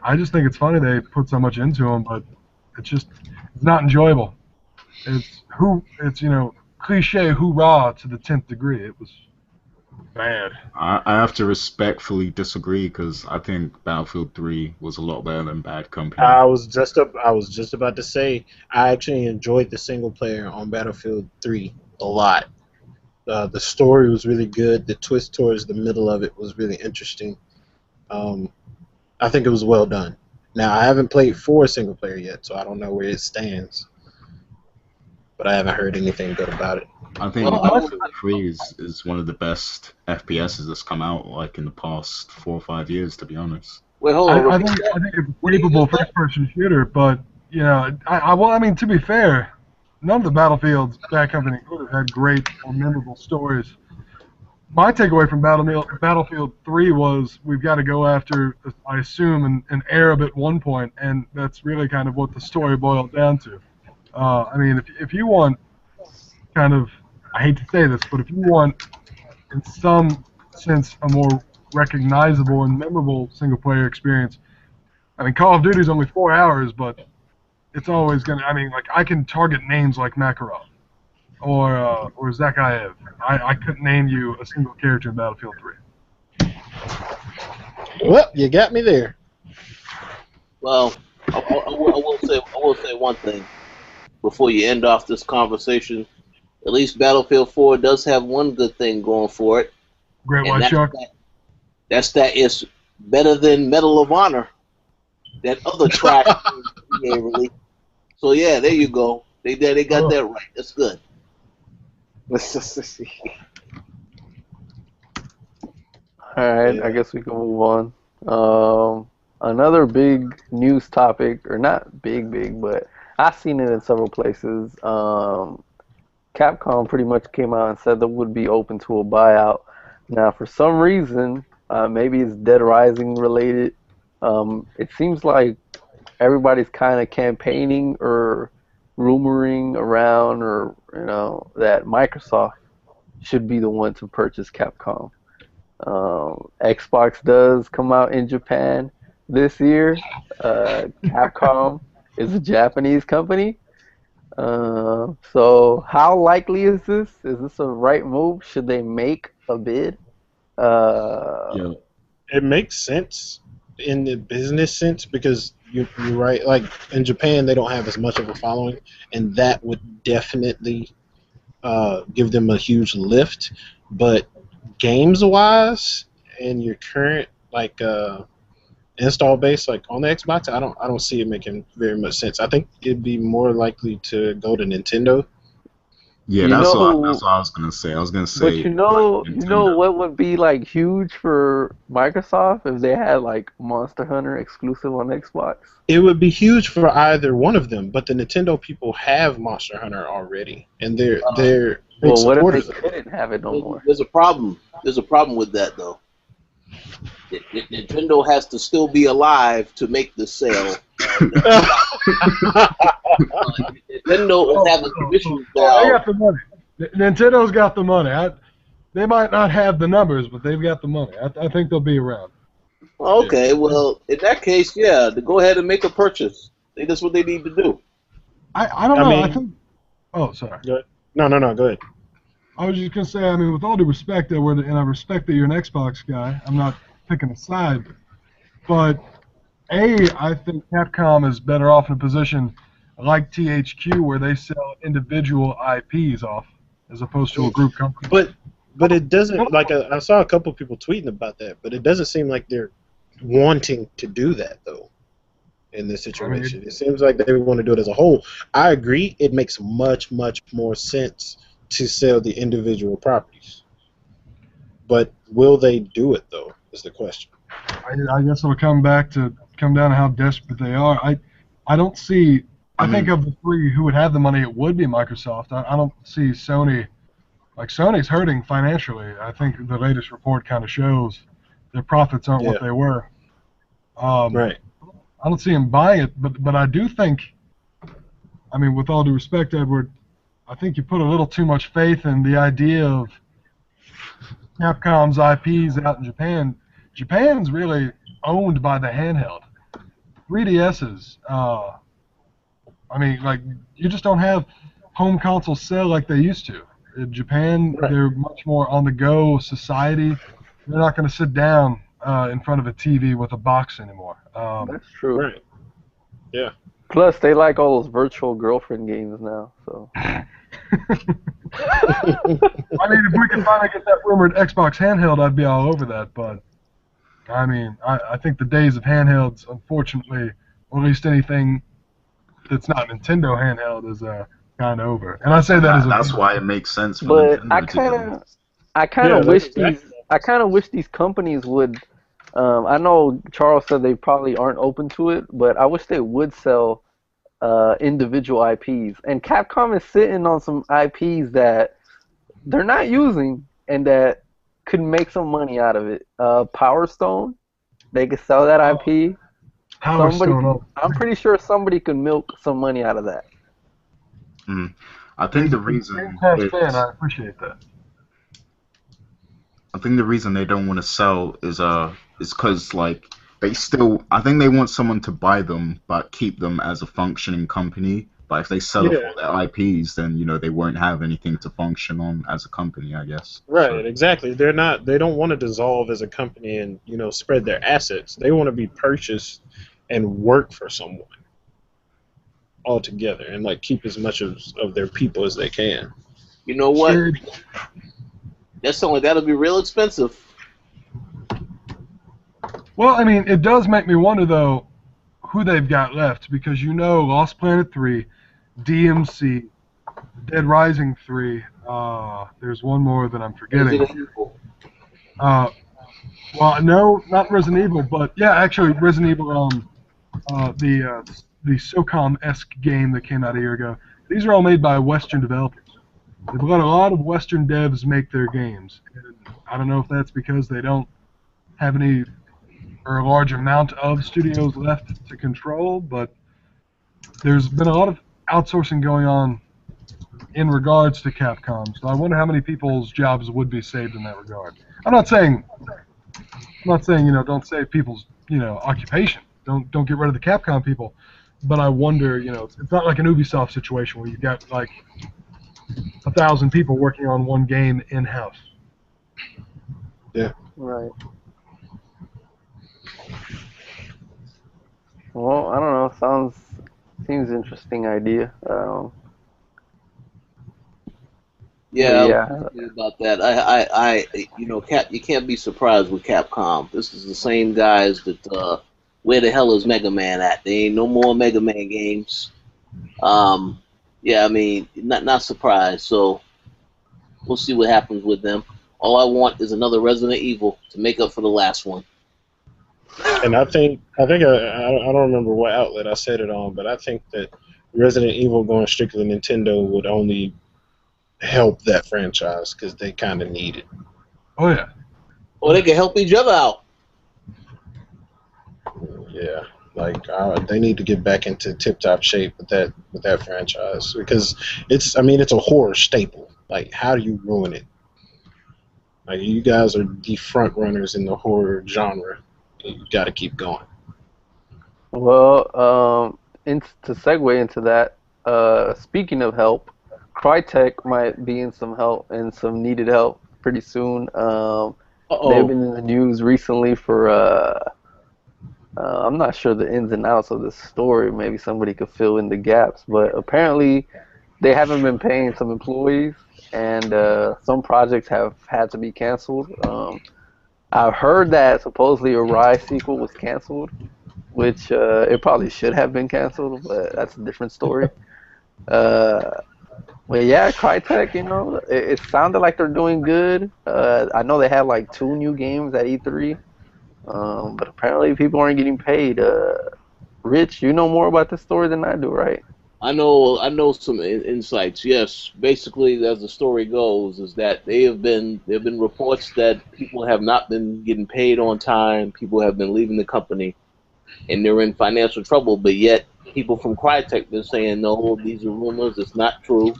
I just think it's funny they put so much into them, but it's not enjoyable. It's cliche hoorah to the 10th degree. It was bad. I have to respectfully disagree because I think Battlefield 3 was a lot better than Bad Company. I was just about to say I actually enjoyed the single player on Battlefield 3 a lot. The story was really good. The twist towards the middle of it was really interesting. I think it was well done. Now, I haven't played 4 single player yet, so I don't know where it stands. But I haven't heard anything good about it. I think Well, Battlefield 3 is one of the best FPSs that's come out like in the past 4 or 5 years, to be honest. wait, hold on. I think it's a capable first-person shooter, but to be fair, none of the Battlefields, Bad Company included, had great or memorable stories. My takeaway from Battlefield 3 was we've got to go after, I assume, an Arab at one point, and that's really kind of what the story boiled down to. If you want kind of, I hate to say this, but if you want, in some sense, a more recognizable and memorable single-player experience, Call of Duty is only 4 hours, but it's always going to, I can target names like Makarov or Zakhaev. I couldn't name you a single character in Battlefield 3. Well, you got me there. Well, I will say one thing before you end off this conversation. At least Battlefield 4 does have one good thing going for it. Great And White Shark. That's that it's better than Medal of Honor. That other trash EA released. So yeah, there you go. They got that right. That's good. All right, I Yeah. guess we can move on. Another big news topic, or not big, but I've seen it in several places. Capcom pretty much came out and said they would be open to a buyout. Now, for some reason, maybe it's Dead Rising related. It seems like everybody's kind of campaigning or rumoring around, or that Microsoft should be the one to purchase Capcom. Xbox does come out in Japan this year. Capcom is a Japanese company. So how likely is this? Is this a right move? Should they make a bid? Uh, Yeah. It makes sense in the business sense because you're right. Like in Japan, they don't have as much of a following, and that would definitely give them a huge lift. But games wise, and your current install base like on the Xbox, I don't see it making very much sense. I think it'd be more likely to go to Nintendo. Yeah, you that's know, what I was gonna say. I was gonna but say like you know Nintendo. what would be like huge for Microsoft if they had like Monster Hunter exclusive on Xbox? It would be huge for either one of them, but the Nintendo people have Monster Hunter already, and Uh, they're big Well, what if they supporters of it. couldn't have it no more? there's a problem. There's a problem with that though. Nintendo has to still be alive to make the sale. Nintendo is having commissions They now. got the money. Nintendo's got the money. They might not have the numbers, but they've got the money. I think they'll be around. Okay, well, in that case, yeah, to go ahead and make a purchase. That's what they need to do. I don't I know. I mean, think. Oh, sorry. go ahead. No, go ahead. I was just gonna say. I mean, with all due respect, and I respect that you're an Xbox guy. I'm not picking a side, but I think Capcom is better off in a position like THQ where they sell individual IPs off as opposed to a group company. But it doesn't like I saw a couple of people tweeting about that, but it doesn't seem like they're wanting to do that though. In this I mean, situation, it seems like they want to do it as a whole. I agree. It makes much more sense to sell the individual properties, but will they do it though? Is the question. I guess it'll come down to how desperate they are. I don't see. I I think mean, of the three who would have the money, it would be Microsoft. I don't see Sony. Like Sony's hurting financially. I think the latest report kind of shows their profits aren't what Yeah. they were. Um, Right. I don't see them buying it, but I do think. I mean, with all due respect, Edward, I think you put a little too much faith in the idea of Capcom's IPs out in Japan. Japan's really owned by the handheld. 3DSs. I mean, like you just don't have home consoles sell like they used to. In Japan, Right. they're much more on the go society. They're not going to sit down in front of a TV with a box anymore. That's true. Right. Yeah. Plus, they like all those virtual girlfriend games now. So I mean, if we could finally get that rumored Xbox handheld, I'd be all over that. But I mean, I think the days of handhelds, unfortunately, or at least anything that's not Nintendo handheld, is kind of over. And I say that as a that's why it makes sense for but Nintendo to do it. I kind Yeah, of that's wish exactly. these companies would. I know Charles said they probably aren't open to it, but I wish they would sell individual IPs. And Capcom is sitting on some IPs that they're not using and that could make some money out of it. Power Stone, they could sell that IP. Power Somebody, Stone. Oh, I'm pretty sure somebody could milk some money out of that. Mm. I think the reason Fantastic fan. it's I appreciate that. I think the reason they don't want to sell is because like they still I think they want someone to buy them but keep them as a functioning company. But if they sell off Yeah. all their IPs, then they won't have anything to function on as a company, I guess. Right. So Exactly. They're not. They don't want to dissolve as a company and spread their assets. They want to be purchased and work for someone altogether and like keep as much of their people as they can. You know what? Sure. That'll be real expensive. Well, I mean, it does make me wonder though who they've got left because Lost Planet 3, DMC, Dead Rising 3. There's one more that I'm forgetting. Resident Evil. Uh, Well, no, not Resident Evil, but yeah, actually Resident Evil, the SOCOM-esque game that came out a year ago. These are all made by Western developers. They've let a lot of Western devs make their games. And I don't know if that's because they don't have any or a large amount of studios left to control, but there's been a lot of outsourcing going on in regards to Capcom. So I wonder how many people's jobs would be saved in that regard. I'm not saying don't save people's occupation. Don't get rid of the Capcom people, but I wonder it's not like an Ubisoft situation where you've got like 1,000 people working on one game in house. Yeah. Right. Well, I don't know. Seems interesting idea. But Yeah, I was yeah. thinking about that. You can't be surprised with Capcom. This is the same guys that. Where the hell is Mega Man at? There ain't no more Mega Man games. Um, yeah, I mean, not surprised. So we'll see what happens with them. All I want is another Resident Evil to make up for the last one. And I don't remember what outlet I said it on, but I think that Resident Evil going strictly Nintendo would only help that franchise because they kind of need it. Oh yeah. Or they can help each other out. Yeah, like they need to get back into tip-top shape with that franchise because it's a horror staple. Like, how do you ruin it? Like, you guys are the front runners in the horror genre. You got to keep going. Well, to segue into that, speaking of help, Crytek might be in some help and some needed help pretty soon. They've Uh-oh. been in the news recently for I'm not sure the ins and outs of the story. Maybe somebody could fill in the gaps, but apparently they haven't been paying some employees, and some projects have had to be canceled. I've heard that supposedly a Rise sequel was canceled, which it probably should have been canceled, but that's a different story. Uh, but yeah, Crytek, it sounded like they're doing good. I know they had like 2 new games at E3, but apparently people aren't getting paid. Rich, you know more about this story than I do, right? I know some insights. Yes, basically, as the story goes, is that there have been reports that people have not been getting paid on time. People have been leaving the company, and they're in financial trouble. But yet, people from Crytek been saying no, these are rumors. It's not true,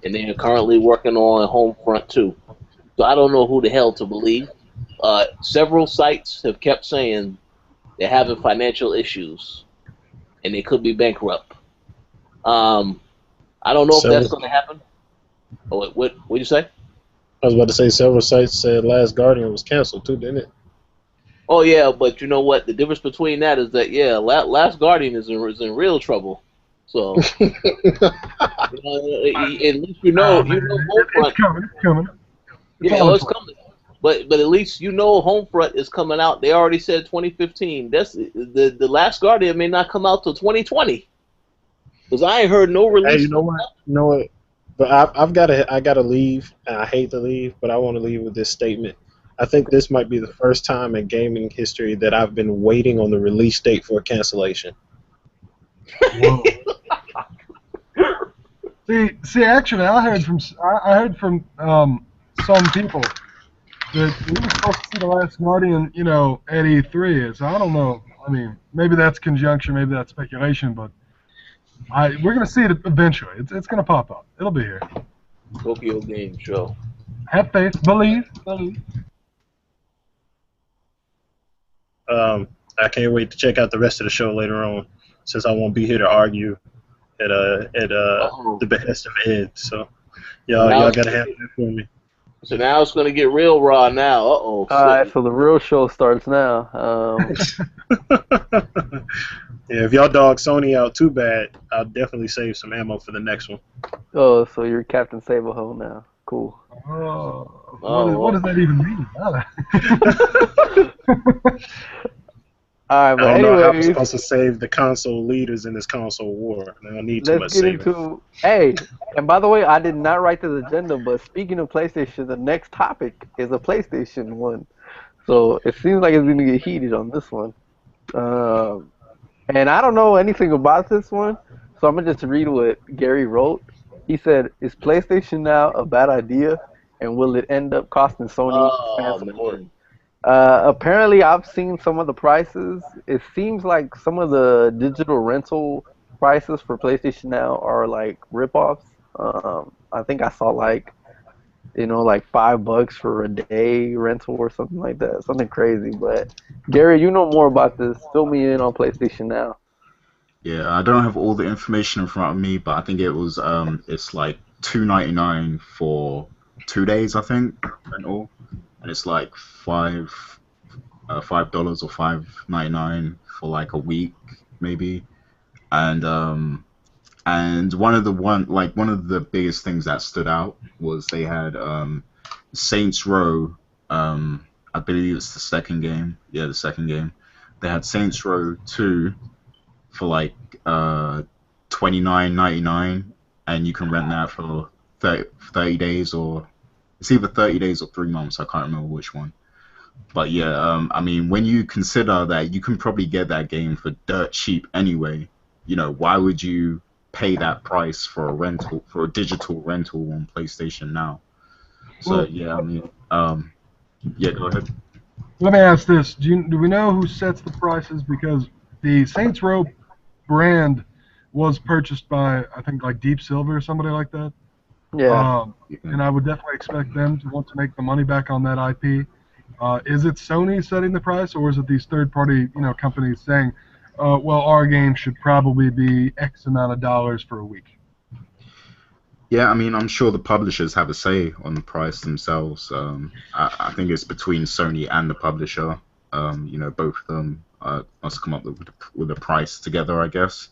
and they are currently working on Homefront 2. So I don't know who the hell to believe. Several sites have kept saying they're having financial issues and they could be bankrupt. Um, I don't know if that's Several, going to happen. Oh, what you say? I was about to say several sites said Last Guardian was canceled too, didn't it? Oh yeah, but you know what? The difference between that is that yeah, Last Guardian is in real trouble. So at least Oh man, you know it's Homefront. coming. It's coming. It's Yeah, all oh, in it's place. coming. But at least you know Homefront is coming out. They already said 2015. That's the Last Guardian may not come out till 2020 because I ain't heard no Hey, release. you know what? You know what? But I gotta leave, and I hate to leave, but I want to leave with this statement. I think this might be the first time in gaming history that I've been waiting on the release date for a cancellation. Whoa. See, actually, I heard from some people that we were supposed to see the Last Guardian, at E3. So I don't know. I mean, maybe that's conjecture, maybe that's speculation, but we're gonna see it eventually. It's gonna pop up. It'll be here. Tokyo Game Show. Have faith, believe. I can't wait to check out the rest of the show later on, since I won't be here to argue at Oh, the behest of Ed. So so y'all gotta have that for me. now it's gonna get real raw now. Uh All right, oh. so the real show starts now. Yeah, if y'all dog Sony out too bad, I'll definitely save some ammo for the next one. Oh, so you're Captain Save-A-Ho now. Cool. Oh, what Oh, does that even mean? All right, I but don't know how I'm anyways, supposed to save the console leaders in this console war. I don't need too let's much get saving. into. Hey, and by the way, I did not write this agenda, but speaking of PlayStation, the next topic is a PlayStation one. So it seems like it's gonna get heated on this one. Um, and I don't know anything about this one, so I'm gonna just read what Gary wrote. He said, "Is PlayStation Now a bad idea, and will it end up costing Sony fan Oh support?" man. Apparently, I've seen some of the prices. It seems like some of the digital rental prices for PlayStation Now are like ripoffs. I think I saw like like $5 for a day rental or something like that, something crazy. But Gary, you know more about this. Fill me in on PlayStation Now. Yeah, I don't have all the information in front of me, but I think it's like 2.99 for 2 days, I think, rental, and it's like $5 or $5.99 for like a week maybe, and one of the biggest things that stood out was they had Saints Row. I believe it's the second game. Yeah, the second game. They had Saints Row 2 for like 29.99, and you can rent that for 30 days, or it's either 30 days or 3 months. I can't remember which one. But yeah, I mean, when you consider that you can probably get that game for dirt cheap anyway, why would you pay that price for a digital rental on PlayStation Now? So Well, yeah, I mean, yeah, go ahead. let me ask this: do we know who sets the prices? Because the Saints Row brand was purchased by, I think, like Deep Silver or somebody like that. Yeah. Yeah. And I would definitely expect them to want to make the money back on that IP. Is it Sony setting the price, or is it these third-party, companies saying, well, our game should probably be X amount of dollars for a week? Yeah, I mean, I'm sure the publishers have a say on the price themselves. I think it's between Sony and the publisher. Both of them must come up with a price together, I guess.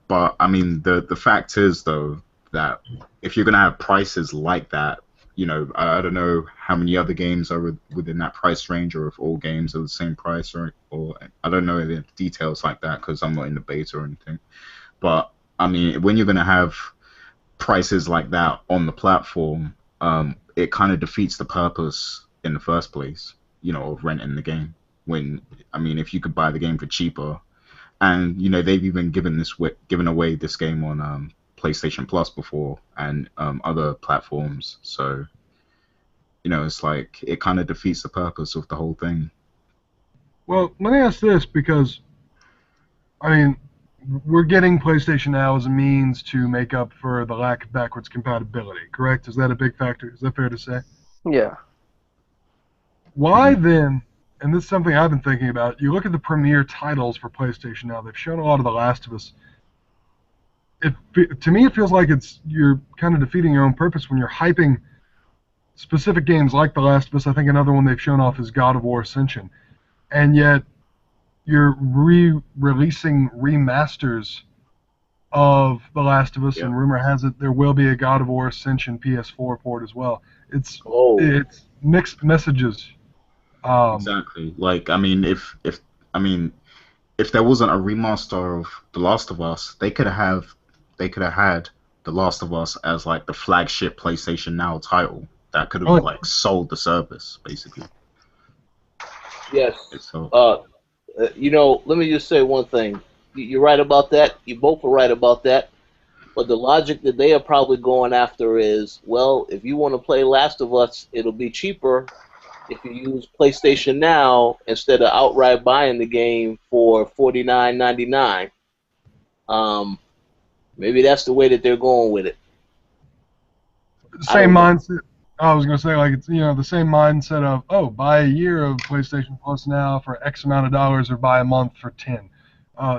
But I mean, the fact is though that if you're gonna have prices like that, I don't know how many other games are within that price range, or if all games are the same price, or I don't know the details like that because I'm not in the beta or anything. But I mean, when you're gonna have prices like that on the platform, it kind of defeats the purpose in the first place, of renting the game. When I mean, if you could buy the game for cheaper, and they've even given away this game on PlayStation Plus before, and other platforms. So it's like it kind of defeats the purpose of the whole thing. Well, let me ask this because, I mean, we're getting PlayStation Now as a means to make up for the lack of backwards compatibility, correct? Is that a big factor? Is that fair to say? Yeah. Why Hmm. then, and this is something I've been thinking about, you look at the premier titles for PlayStation Now, they've shown a lot of The Last of Us. To me, it feels like you're kind of defeating your own purpose when you're hyping specific games like The Last of Us. I think another one they've shown off is God of War Ascension. And yet you're releasing remasters of The Last of Us, Yeah, and rumor has it there will be a God of War Ascension PS4 port as well. It's Oh, it's mixed messages. Um, exactly. Like, I mean, if there wasn't a remaster of The Last of Us, they could have had The Last of Us as like the flagship PlayStation Now title that could have oh, like sold the service basically. yes. It's so Uh, let me just say one thing. You're right about that. You both are right about that. But the logic that they are probably going after is, well, if you want to play Last of Us, it'll be cheaper if you use PlayStation Now instead of outright buying the game for 49.99. Um, maybe that's the way that they're going with it. I same don't know. mindset. I was gonna say like it's the same mindset of buy a year of PlayStation Plus now for X amount of dollars or buy a month for 10.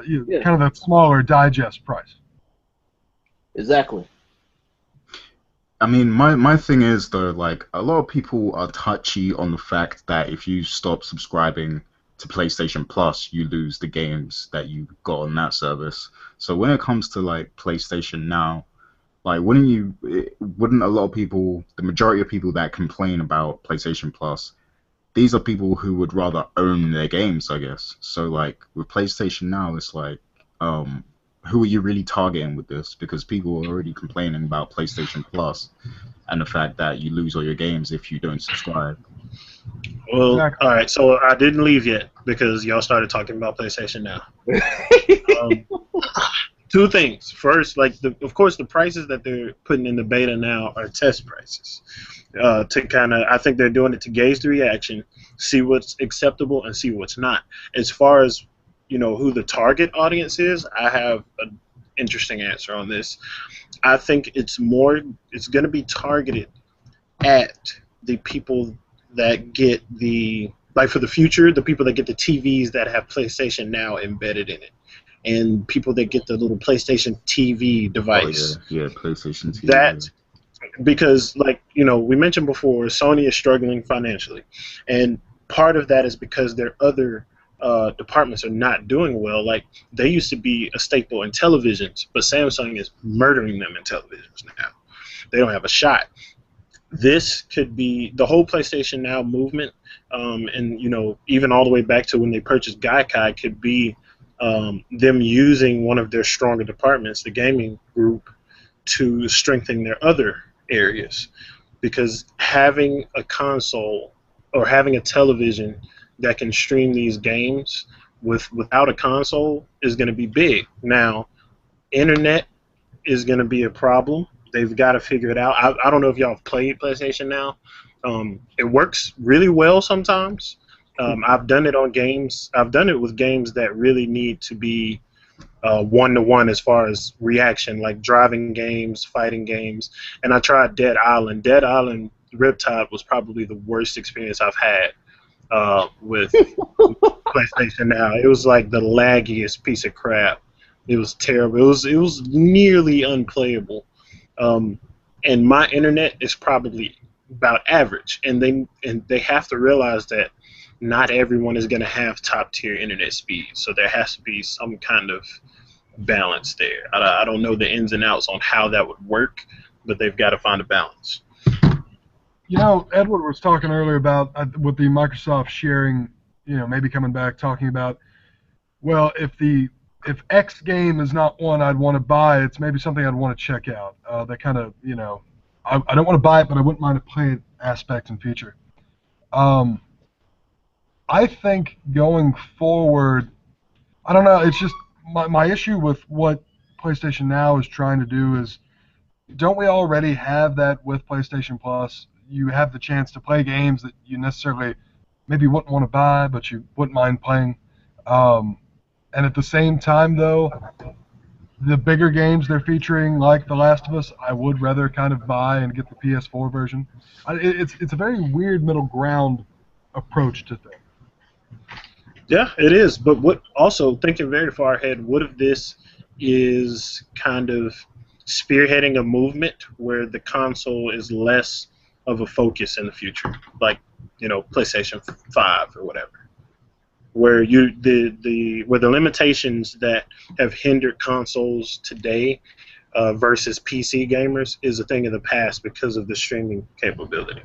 Yeah, Kind of that smaller digest price. exactly. I mean, my thing is though, like a lot of people are touchy on the fact that if you stop subscribing to PlayStation Plus, you lose the games that you got on that service. So when it comes to like PlayStation Now, like wouldn't a lot of people, the majority of people that complain about PlayStation Plus, these are people who would rather own their games, I guess. So like with PlayStation Now, it's like, um, who are you really targeting with this? Because people are already complaining about PlayStation Plus and the fact that you lose all your games if you don't subscribe. Well, Exactly. all right. So I didn't leave yet because y'all started talking about PlayStation Now. Um, two things. First, of course, the prices that they're putting in the beta now are test prices. To kind of, I think they're doing it to gauge the reaction, see what's acceptable and see what's not. As far as who the target audience is, I have an interesting answer on this. I think it's going to be targeted at the people that get for the future, the people that get the TVs that have PlayStation Now embedded in it, and people that get the little PlayStation TV Oh yeah, device. yeah, PlayStation TV. That because we mentioned before, Sony is struggling financially, and part of that is because their other departments are not doing well. Like they used to be a staple in televisions, but Samsung is murdering them in televisions now. They don't have a shot. This could be the whole PlayStation Now movement, and even all the way back to when they purchased Gaikai could be them using one of their stronger departments, the gaming group, to strengthen their other areas. Because having a console or having a television that can stream these games without a console is going to be big. Now, internet is going to be a problem. They've got to figure it out. I don't know if y'all have played PlayStation Now. It works really well sometimes. I've done it on games. I've done it with games that really need to be one-to-one as far as reaction, like driving games, fighting games. And I tried Dead Island. Dead Island Riptide was probably the worst experience I've had with PlayStation Now. It was like the laggiest piece of crap. It was terrible. It was nearly unplayable. And my internet is probably about average, and they have to realize that not everyone is going to have top tier internet speed. So there has to be some kind of balance there. I don't know the ins and outs on how that would work, but they've got to find a balance. Edward was talking earlier about with the Microsoft sharing, maybe coming back talking about, well, if X game is not one I'd want to buy, it's maybe something I'd want to check out. That kind of, I don't want to buy it, but I wouldn't mind a play aspect and feature. I think going forward, I don't know. It's just my issue with what PlayStation Now is trying to do is, don't we already have that with PlayStation Plus? You have the chance to play games that you necessarily maybe wouldn't want to buy, but you wouldn't mind playing. And at the same time, though, the bigger games they're featuring, like The Last of Us, I would rather kind of buy and get the PS4 version. It's a very weird middle ground approach to things. Yeah, it is. But what also thinking very far ahead, what if this is kind of spearheading a movement where the console is less of a focus in the future, like PlayStation 5 or whatever, where where the limitations that have hindered consoles today versus PC gamers is a thing of the past because of the streaming capability.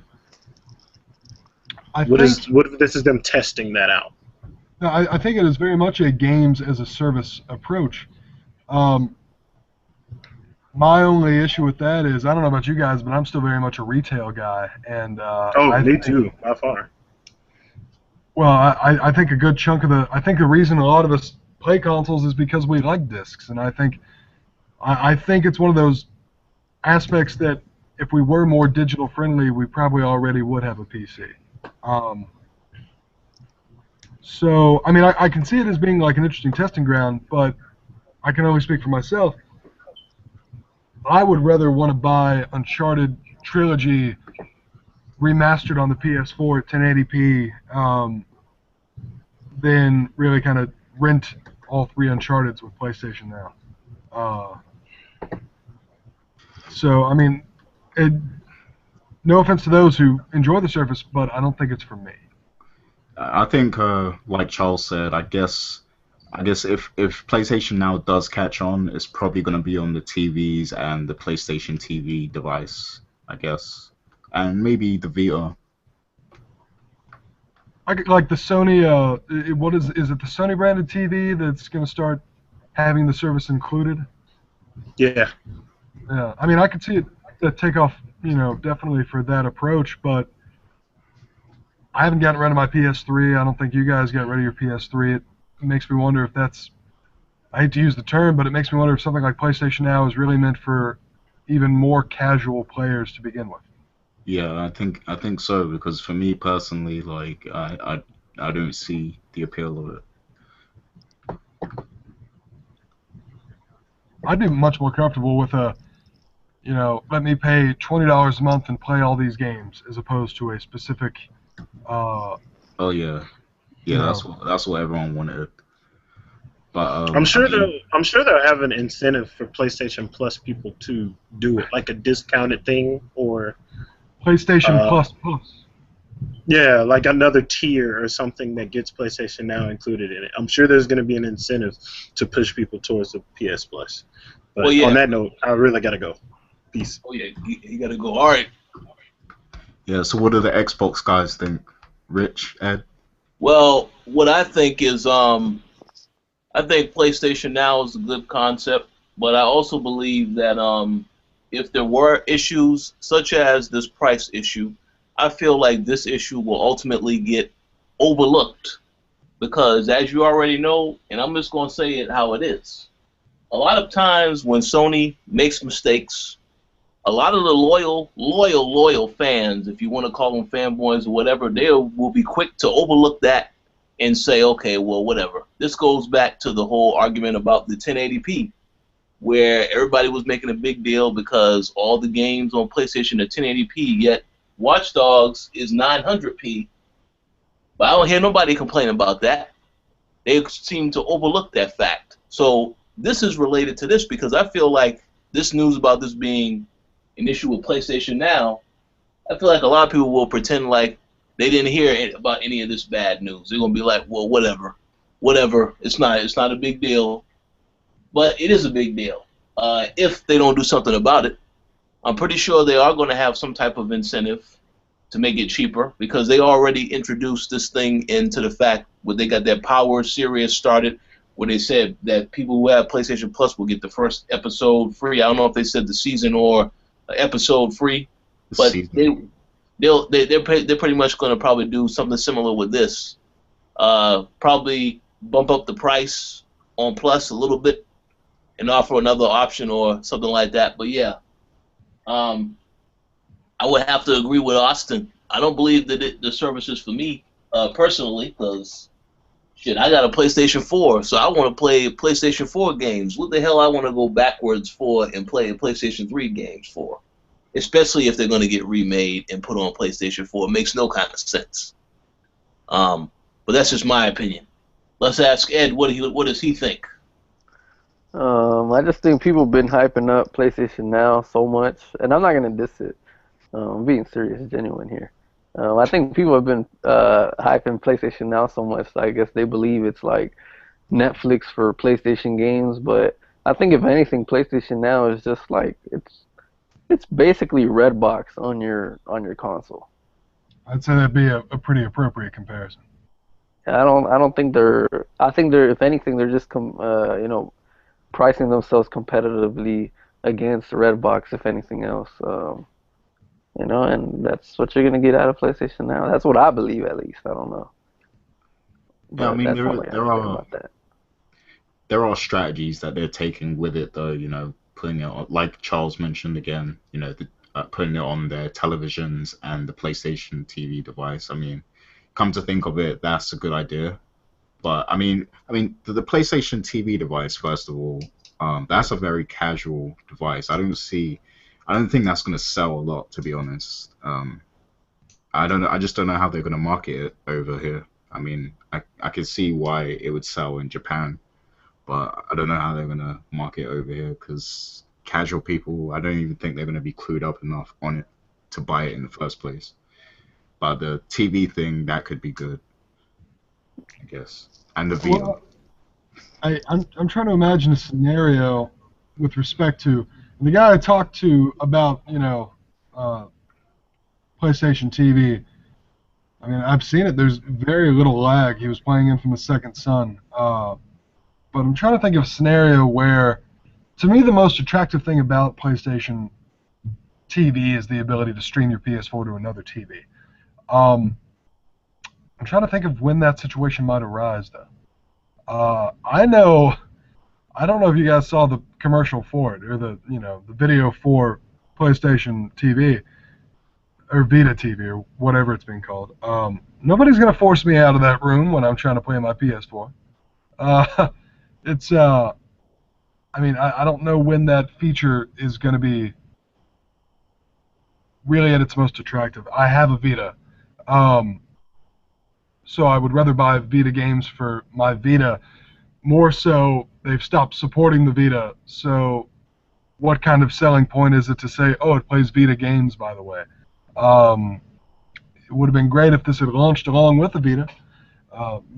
What if this is them testing that out? I think it is very much a games as a service approach. My only issue with that is, I don't know about you guys, but I'm still very much a retail guy, and me too, by far. Well, I think a good chunk of the reason a lot of us play consoles is because we like discs, and I think it's one of those aspects that if we were more digital friendly, we probably already would have a PC. So, I mean, I can see it as being like an interesting testing ground, but I can only speak for myself. I would rather want to buy Uncharted Trilogy remastered on the PS4 at 1080p than really kind of rent all three Uncharteds with PlayStation Now. So, I mean, no offense to those who enjoy the service, but I don't think it's for me. I think, like Charles said, I guess if PlayStation Now does catch on, it's probably going to be on the TVs and the PlayStation TV device, I guess, and maybe the Vita. Like the Sony, what is it the Sony branded TV that's going to start having the service included? Yeah. Yeah, I mean, I could see it take off, definitely for that approach, but I haven't gotten rid of my PS3. I don't think you guys got rid of your PS3. It makes me wonder if that's, I hate to use the term, but it makes me wonder if something like PlayStation Now is really meant for even more casual players to begin with. Yeah, I think so because for me personally, like I don't see the appeal of it. I'd be much more comfortable with a, let me pay $20 a month and play all these games as opposed to a specific, uh, Oh yeah, you yeah, that's know, what everyone wanted. But I'm I sure mean, they'll have an incentive for PlayStation Plus people to do it, like a discounted thing, or PlayStation uh, Plus Plus. yeah, like another tier or something that gets PlayStation Now included in it. I'm sure there's going to be an incentive to push people towards the PS Plus. Well, But on yeah. that note, I really gotta go. Peace. Oh yeah. You got to go. All right. yeah. So what do the Xbox guys think? Rich, Ed? Well, what I think is, I think PlayStation Now is a good concept, but I also believe that if there were issues such as this price issue, I feel like this issue will ultimately get overlooked because, as you already know, and I'm just going to say it how it is, a lot of times when Sony makes mistakes, a lot of the loyal fans, if you want to call them fanboys or whatever, they will be quick to overlook that and say, okay, well, whatever. This goes back to the whole argument about the 1080p, where everybody was making a big deal because all the games on PlayStation are 1080p, yet Watch Dogs is 900p. But I don't hear nobody complain about that. They seem to overlook that fact. So this is related to this because I feel like this news about this being an issue with PlayStation Now, I feel like a lot of people will pretend like they didn't hear about any of this bad news. They're gonna be like, well, whatever. It's not a big deal, but it is a big deal if they don't do something about it. I'm pretty sure they are going to have some type of incentive to make it cheaper because they already introduced this thing into the fact where they got their Power series started, where they said that people who have PlayStation Plus will get the first episode free. I don't know if they said the season or episode free, The but season. they're pretty much going to probably do something similar with this. Probably bump up the price on Plus a little bit and offer another option or something like that. But yeah, um, I would have to agree with Austin. I don't believe that the service is for me personally because shit, I got a PlayStation 4, so I want to play PlayStation 4 games. What the hell I want to go backwards for and play PlayStation 3 games for? Especially if they're going to get remade and put on PlayStation 4. It makes no kind of sense. But that's just my opinion. Let's ask Ed what does he think? I just think people been hyping up PlayStation Now so much, and I'm not gonna diss it. I'm being serious, genuine here. I think people have been hyping PlayStation Now so much. I guess they believe it's like Netflix for PlayStation games, but I think if anything, PlayStation Now is just like it's basically Redbox on your console. I'd say that'd be a pretty appropriate comparison. I don't think they're. I think they're. If anything, they're just pricing themselves competitively against Redbox, if anything else. And that's what you're gonna get out of PlayStation Now. That's what I believe, at least. I don't know, Yeah, I but mean that's there all I gotta there say are about that. there are strategies that they're taking with it though. Putting it on, like Charles mentioned again. Putting it on their televisions and the PlayStation TV device. I mean, come to think of it, that's a good idea. But I mean, the PlayStation TV device, first of all, that's a very casual device. I don't think that's going to sell a lot, to be honest. I don't know. I just don't know how they're going to market it over here. I mean, I can see why it would sell in Japan, but I don't know how they're going to market it over here because casual people, I don't even think they're going to be clued up enough on it to buy it in the first place. But the TV thing, that could be good, I guess. And the VR. Well, I'm trying to imagine a scenario with respect to the guy I talked to about uh, PlayStation TV. I mean, I've seen it. There's very little lag. He was playing Infamous Second Son. But I'm trying to think of a scenario where, to me, the most attractive thing about PlayStation TV is the ability to stream your PS4 to another TV. Um, I'm trying to think of when that situation might arise, though. I know. I don't know if you guys saw the commercial for it or the video for PlayStation TV or Vita TV or whatever it's being called. Nobody's gonna force me out of that room when I'm trying to play my PS4. Uh, it's I mean, I don't know when that feature is going to be really at its most attractive. I have a Vita, um, so I would rather buy Vita games for my Vita. More so, they've stopped supporting the Vita. So, what kind of selling point is it to say, oh, it plays Vita games, by the way? Um, it would have been great if this had launched along with the Vita.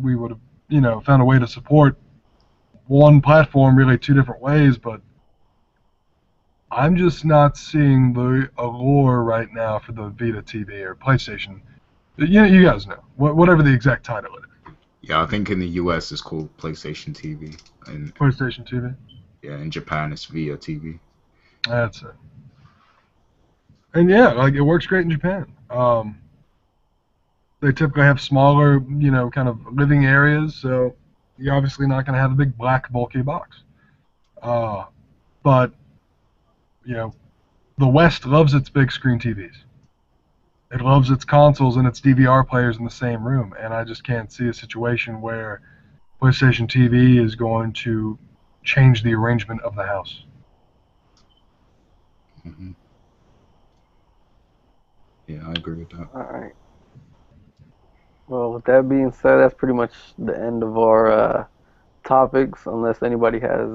We would have, found a way to support one platform really two different ways, but I'm just not seeing the allure right now for the Vita TV or PlayStation. You guys know, whatever the exact title is. Yeah, I think in the US it's called PlayStation TV, and PlayStation TV. yeah, in Japan it's Via TV. That's it. And yeah, like it works great in Japan. They typically have smaller, kind of living areas, so you're obviously not going to have a big black bulky box. But you know, the West loves its big screen TVs. It loves its consoles and its DVR players in the same room, and I just can't see a situation where PlayStation TV is going to change the arrangement of the house. Hmm. Yeah, I agree with that. All right. Well, with that being said, that's pretty much the end of our topics, unless anybody has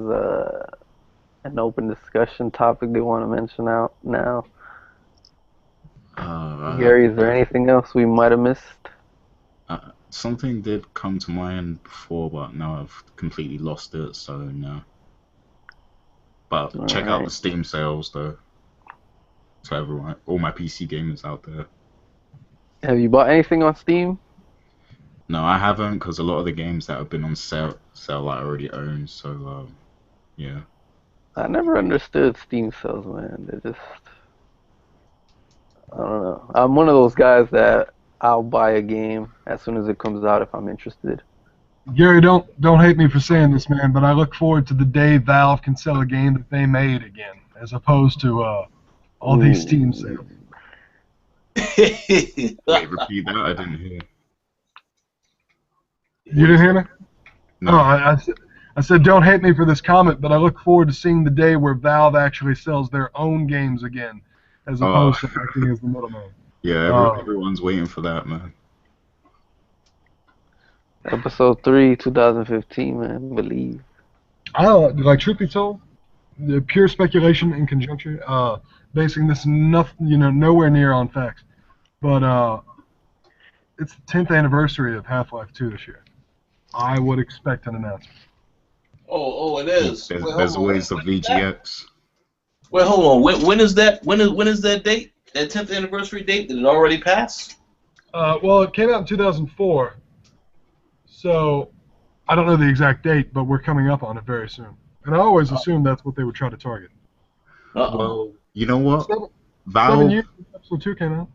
an open discussion topic they want to mention out now. Gary, is there anything else we might have missed? Something did come to mind before, but now I've completely lost it, so no. But All check out the right. Steam sales, though. So everyone, all my PC gamers out there. Have you bought anything on Steam? No, I haven't, because a lot of the games that have been on sale I already own. So yeah. I never understood Steam sales, man. They're just, I don't know. I'm one of those guys that I'll buy a game as soon as it comes out if I'm interested. Gary, don't hate me for saying this, man, but I look forward to the day Valve can sell a game that they made again, as opposed to all these Steam sales. Wait, repeat that? I didn't hear. You didn't hear me? No. Oh, I said don't hate me for this comment, but I look forward to seeing the day where Valve actually sells their own games again, as opposed to acting as the middleman. Yeah, everyone's waiting for that, man. Episode 3, 2015, man. Believe. I don't like. Truth be told, the pure speculation and conjecture, basing this nowhere near on facts, but it's the 10th anniversary of Half-Life 2 this year. I would expect an announcement. Oh, it is. There's always the VGX. Wait, hold on. When is that? When is that date? That 10th anniversary date? Did it already pass? Well, it came out in 2004, so I don't know the exact date, but we're coming up on it very soon. And I always assumed that's what they would try to target. Well, you know what? 7 years since Episode 2 came out.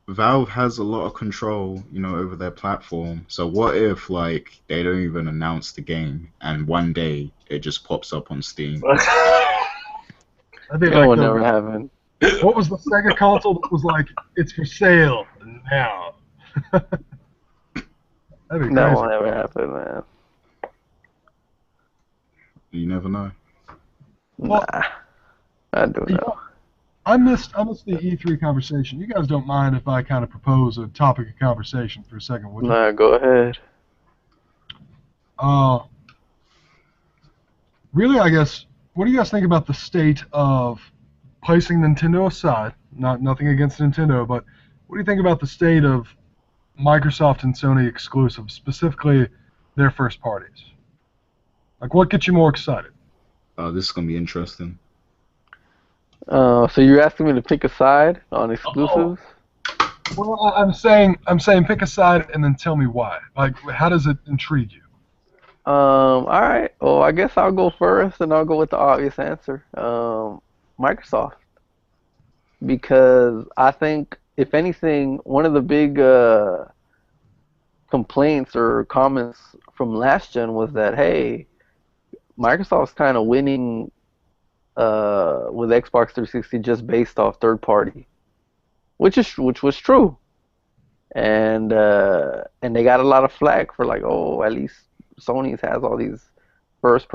Valve has a lot of control, over their platform. So what if, like, they don't even announce the game, and one day it just pops up on Steam? I think That will never happen. What was the Sega console that was like, it's for sale now? That'd be crazy. That will never happen, man. You never know. Well, Nah, I don't know. I missed the E3 conversation. You guys don't mind if I kind of propose a topic of conversation for a second, would you? Nah, go ahead. Really, I guess, what do you guys think about the state of, placing Nintendo aside, nothing against Nintendo, but what do you think about the state of Microsoft and Sony exclusives, specifically their first parties? Like, what gets you more excited? This is gonna be interesting. So you're asking me to pick a side on exclusives? Well, I'm saying pick a side and then tell me why. Like, how does it intrigue you? All right. Well, I guess I'll go first, and I'll go with the obvious answer. Microsoft, because I think if anything, one of the big complaints or comments from last gen was that, hey, Microsoft's kind of winning with Xbox 360 just based off third party, which was true, and they got a lot of flack for like, oh, at least Sony's has all these first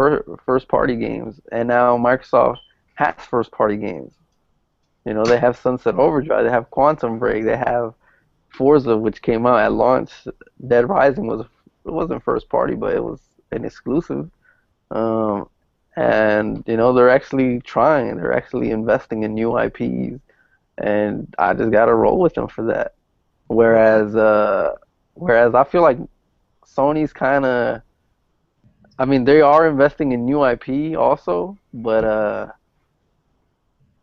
party games, and now Microsoft has first party games. You know, they have Sunset Overdrive, they have Quantum Break, they have Forza, which came out at launch. Dead Rising it wasn't first party, but it was an exclusive. Um, and you know, they're actually trying, they're actually investing in new IPs, and I just gotta roll with them for that. Whereas, whereas I feel like Sony's kind of, I mean, they are investing in new IP also, but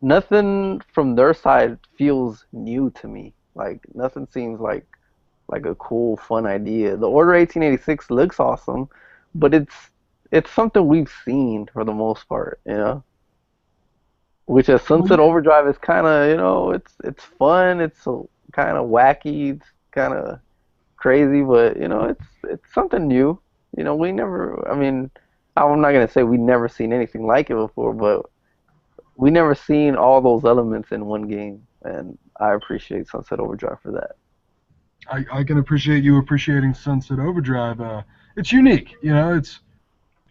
nothing from their side feels new to me. Like nothing seems like a cool, fun idea. The Order 1886 looks awesome, but it's something we've seen for the most part, you know. Which is Well, Sunset Overdrive is kind of, you know, it's fun, it's kind of wacky, it's kind of crazy, but you know, it's something new. You know, we never. I mean, I'm not gonna say we never seen anything like it before, but we never seen all those elements in one game, and I appreciate Sunset Overdrive for that. I can appreciate you appreciating Sunset Overdrive. It's unique, you know. It's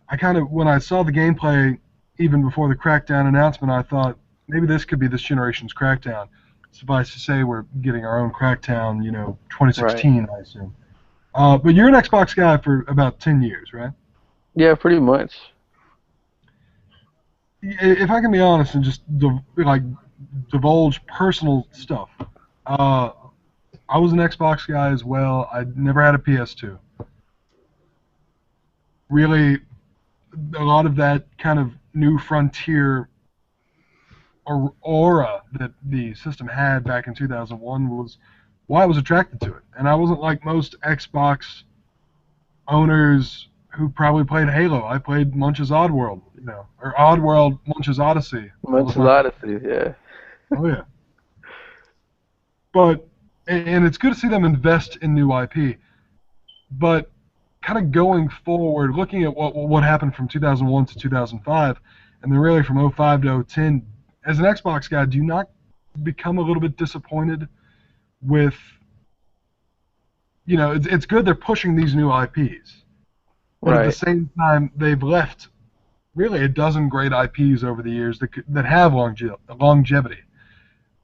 I kind of when I saw the gameplay even before the Crackdown announcement, I thought maybe this could be this generation's Crackdown. Suffice to say, we're getting our own Crackdown, you know, Right. 2016, I assume. But you're an Xbox guy for about 10 years, right? Yeah, pretty much. If I can be honest and just like divulge personal stuff, uh, I was an Xbox guy as well. I never had a PS2. Really, a lot of that kind of new frontier aura that the system had back in 2001 was why I was attracted to it. And I wasn't like most Xbox owners who probably played Halo. I played Munch's Oddworld, you know, or Oddworld Munch's Odyssey. That was Much my first. Odyssey, yeah. Oh yeah, but and it's good to see them invest in new IP. But kind of going forward, looking at what happened from 2001 to 2005, and then really from '05 to '10, as an Xbox guy, do you not become a little bit disappointed with, you know, it's good they're pushing these new IPs, but at the Right. same time, they've left really a dozen great IPs over the years that have longevity.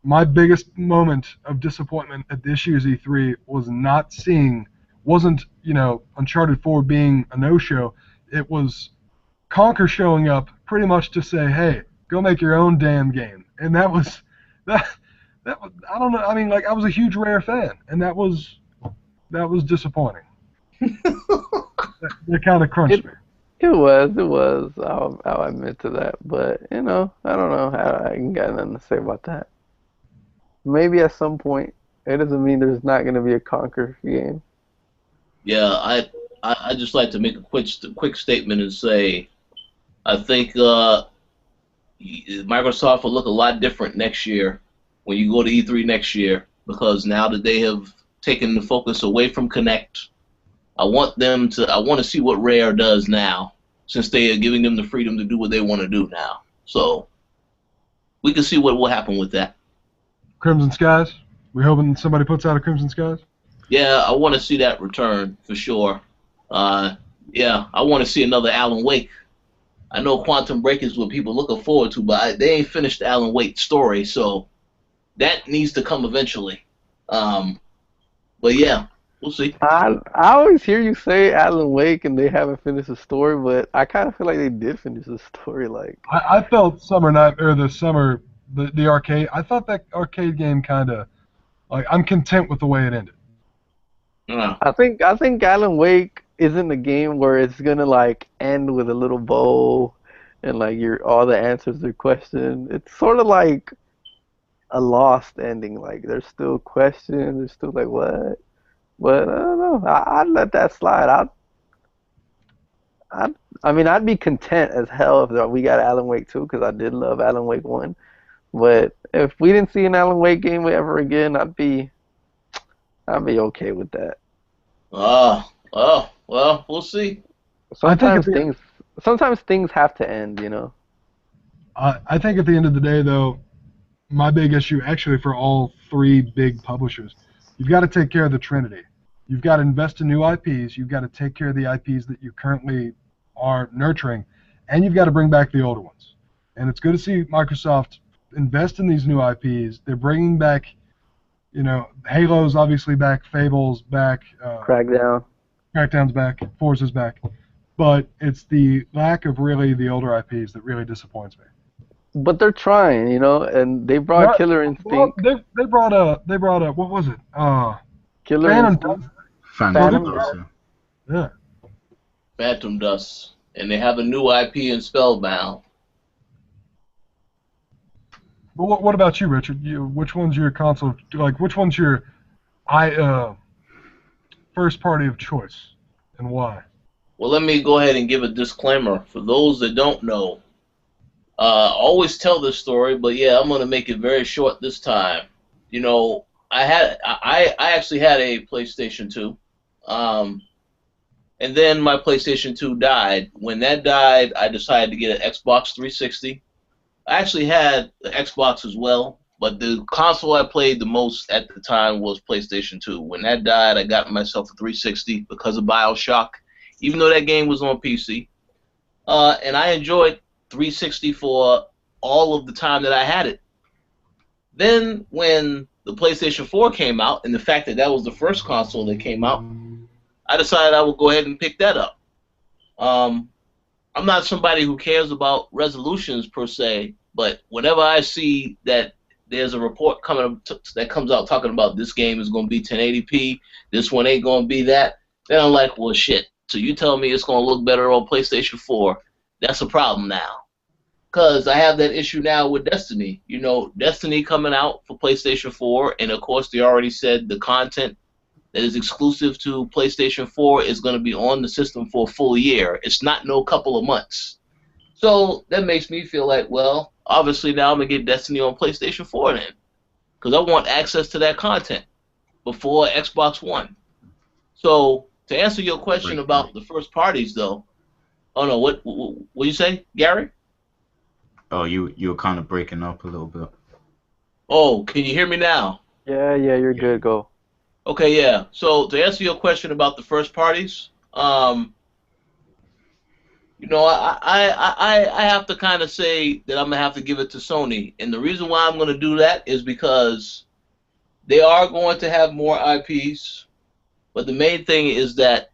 My biggest moment of disappointment at this year's E3 was not seeing, wasn't, you know, Uncharted 4 being a no-show. It was Conker showing up pretty much to say, hey, go make your own damn game. And that was, that, that was, I don't know, I mean, like, I was a huge Rare fan, and that was disappointing. That kind of crunched It me. it was. I'll admit to that, but you know, I don't know. I ain't got nothing to say about that. Maybe at some point. It doesn't mean there's not gonna be a Conquer game. Yeah, I just like to make a quick statement and say I think Microsoft will look a lot different next year when you go to E3 next year because now that they have taken the focus away from Connect, I want to see what Rare does now since they are giving them the freedom to do what they want to do now. So we can see what will happen with that. Crimson Skies. We hoping somebody puts out a Crimson Skies? Yeah, I want to see that return for sure. Uh, yeah, I want to see another Alan Wake. I know Quantum Break is what people looking forward to, but they ain't finished the Alan Wake story, so that needs to come eventually. Um, but yeah, we'll see. I always hear you say Alan Wake and they haven't finished the story, but I kind of feel like they did finish the story. Like I felt Summer Night or the summer the arcade. I thought that arcade game kind of like I'm content with the way it ended. Uh, I think Alan Wake isn't a game where it's gonna like end with a little bow and like your all the answers are questions. It's sort of like a lost ending. Like there's still questions. There's still like what? But I don't know. I'd let that slide. I mean, I'd be content as hell if we got Alan Wake 2 because I did love Alan Wake 1. But if we didn't see an Alan Wake game ever again, I'd be okay with that. Oh, well, we'll see. I think at Sometimes the things have to end, you know. I think at the end of the day, though, my big issue actually for all three big publishers, you've got to take care of the Trinity. You've got to invest in new IPs. You've got to take care of the IPs that you currently are nurturing, and you've got to bring back the older ones. And it's good to see Microsoft invest in these new IPs. They're bringing back, Halo's obviously back, Fable's back, Crackdown. Crackdown's back, Forza's back, but it's the lack of really the older IPs that really disappoints me. But they're trying, you know, and they brought Yeah, Killer well, Instinct. they brought a what was it? Killer Phantom Instinct. Dust. So Phantom they, Phantom Dust, Dust. yeah. yeah. Phantom Dust, and they have a new IP in Spellbound. But what about you, Richard? Which one's your console? Like, which one's your I first party of choice, and why? Well, let me go ahead and give a disclaimer for those that don't know. I always tell this story, but yeah, I'm gonna make it very short this time. You know, I actually had a PlayStation 2, um, and then my PlayStation 2 died. When that died, I decided to get an Xbox 360. I actually had the Xbox as well, but the console I played the most at the time was PlayStation 2. When that died, I got myself a 360 because of BioShock, even though that game was on PC. And I enjoyed 360 for all of the time that I had it. Then when the PlayStation 4 came out, and the fact that that was the first console that came out, I decided I would go ahead and pick that up. Um, I'm not somebody who cares about resolutions per se, but whenever I see that there's a report that comes out talking about this game is going to be 1080p, this one ain't going to be that, then I'm like, well, shit. So you tell me it's going to look better on PlayStation 4? That's a problem now. Because I have that issue now with Destiny. You know, Destiny coming out for PlayStation 4, and of course they already said the content that is exclusive to PlayStation 4 is going to be on the system for a full year. It's not no couple of months. So that makes me feel like, well, obviously now I'm going to get Destiny on PlayStation 4 then. Because I want access to that content before Xbox One. So to answer your question Breaking up. about the first parties, though, oh no, what you say, Gary? Oh, you were kind of breaking up a little bit. Oh, can you hear me now? Yeah, yeah, you're Yeah. good. Go. Okay, yeah. So to answer your question about the first parties, I have to kind of say that I'm gonna have to give it to Sony, and the reason why I'm gonna do that is because they are going to have more IPs, but the main thing is that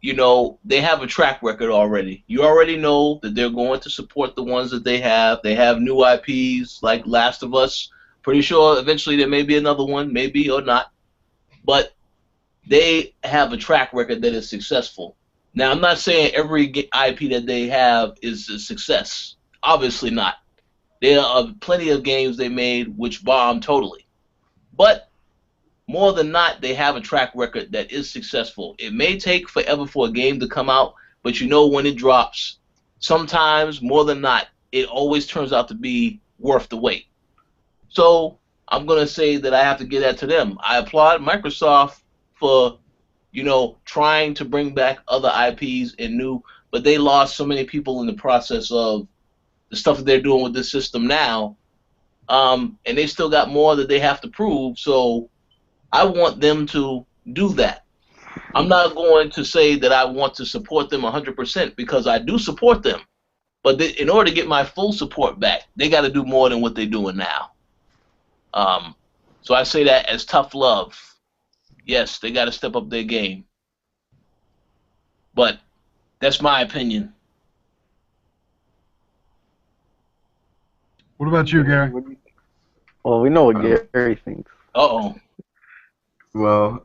they have a track record already. You already know that they're going to support the ones that they have. They have new IPs like Last of Us. Pretty sure eventually there may be another one, maybe or not, but they have a track record that is successful. Now, I'm not saying every IP that they have is a success. Obviously not. There are plenty of games they made which bombed totally. But more than not, they have a track record that is successful. It may take forever for a game to come out, but you know when it drops, sometimes more than not, it always turns out to be worth the wait. So I'm going to say that I have to give that to them. I applaud Microsoft for trying to bring back other IPs and new, but they lost so many people in the process of the stuff that they're doing with this system now. And they still got more that they have to prove. So I want them to do that. I'm not going to say that I want to support them 100% because I do support them. But in order to get my full support back, they got to do more than what they're doing now. Um, so I say that as tough love. Yes, they got to step up their game. But that's my opinion. What about you, Gary, Gary? what do you think? Well, we know what Um, Gary thinks. Uh-oh. well,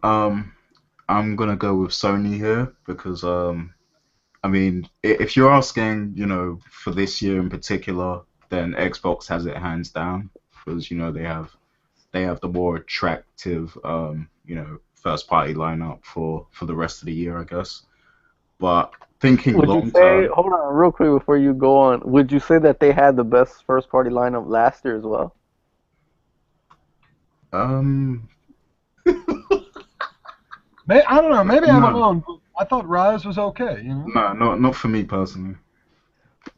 I'm gonna go with Sony here because I mean, if you're asking, for this year in particular, then Xbox has it hands down because they have the more attractive first party lineup for the rest of the year, I guess. But thinking Would you long say, term, hold on, real quick before you go on, would you say that they had the best first party lineup last year as well? um, I don't know. Maybe I'm no, alone. I thought Rise was okay. You know. No, not for me personally.